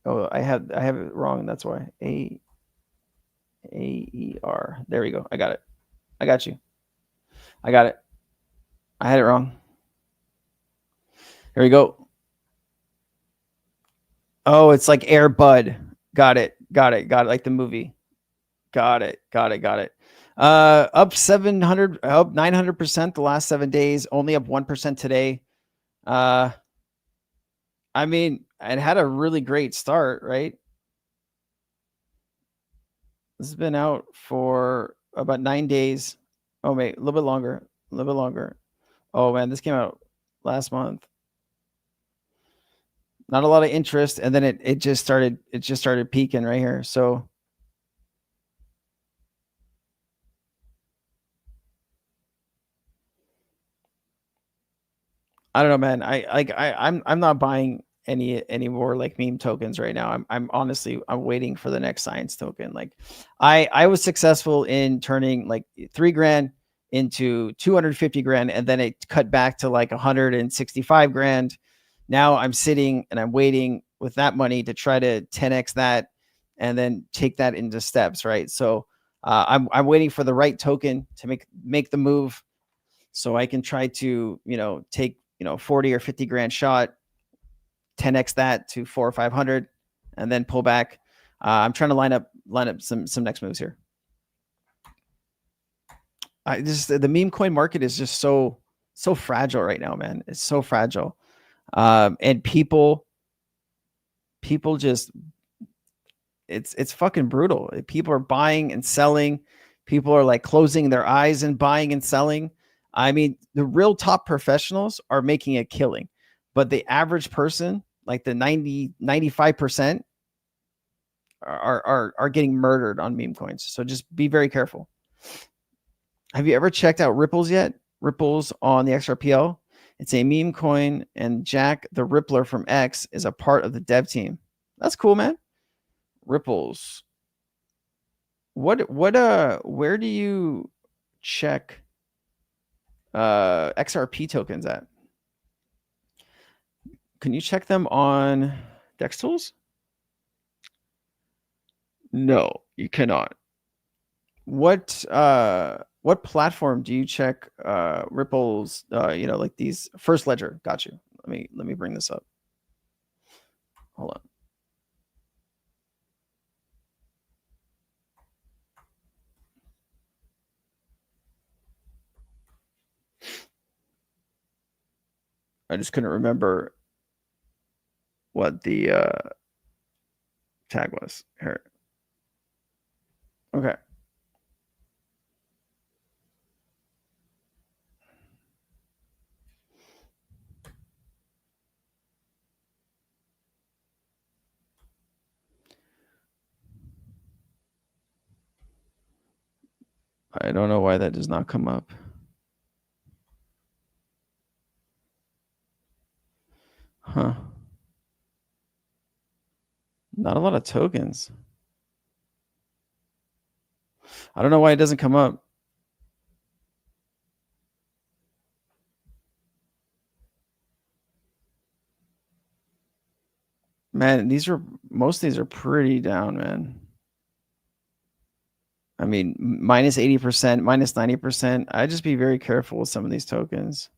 Oh, I have it wrong. That's why. AER. There we go. I got it. I got you. I got it. I had it wrong. Here we go. Oh, it's like Air Bud. Got it. Like the movie. Got it. Up 700, up 900% the last 7 days, only up 1% today. I mean, it had a really great start, right? This has been out for about 9 days. Oh, wait, a little bit longer. Oh man, this came out last month. Not a lot of interest, and then it just started peaking right here. So I don't know, man. I'm not buying any more like meme tokens right now. I'm honestly waiting for the next science token. Like I was successful in turning like 3 grand into 250 grand, and then it cut back to like 165 grand. Now I'm sitting and I'm waiting with that money to try to 10x that and then take that into steps, right? So I'm waiting for the right token to make the move so I can try to, take, 40 or 50 grand shot, 10x that to 400 or 500, and then pull back. I'm trying to line up some next moves here. The meme coin market is just so fragile right now, man. It's so fragile. And people just, it's fucking brutal. People are buying and selling. People are like closing their eyes and buying and selling. I mean, the real top professionals are making a killing, but the average person, like the 95% are getting murdered on meme coins. So just be very careful. Have you ever checked out Ripples yet? Ripples on the XRPL. It's a meme coin, and Jack the Rippler from X is a part of the dev team. That's cool, man. Ripples. Where do you check XRP tokens at? Can you check them on Dex Tools? No, you cannot. What platform do you check Ripple's like these First Ledger? Got you. Let me bring this up. Hold on. I just couldn't remember what the tag was here. Okay. I don't know why that does not come up. Huh. Not a lot of tokens. I don't know why it doesn't come up. Man, most of these are pretty down, man. I mean, minus 80%, minus 90%. I'd just be very careful with some of these tokens.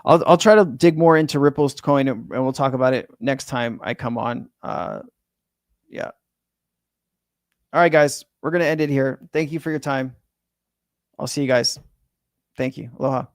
I'll try to dig more into Ripple's coin, and we'll talk about it next time I come on. Yeah. All right, guys, we're going to end it here. Thank you for your time. I'll see you guys. Thank you. Aloha.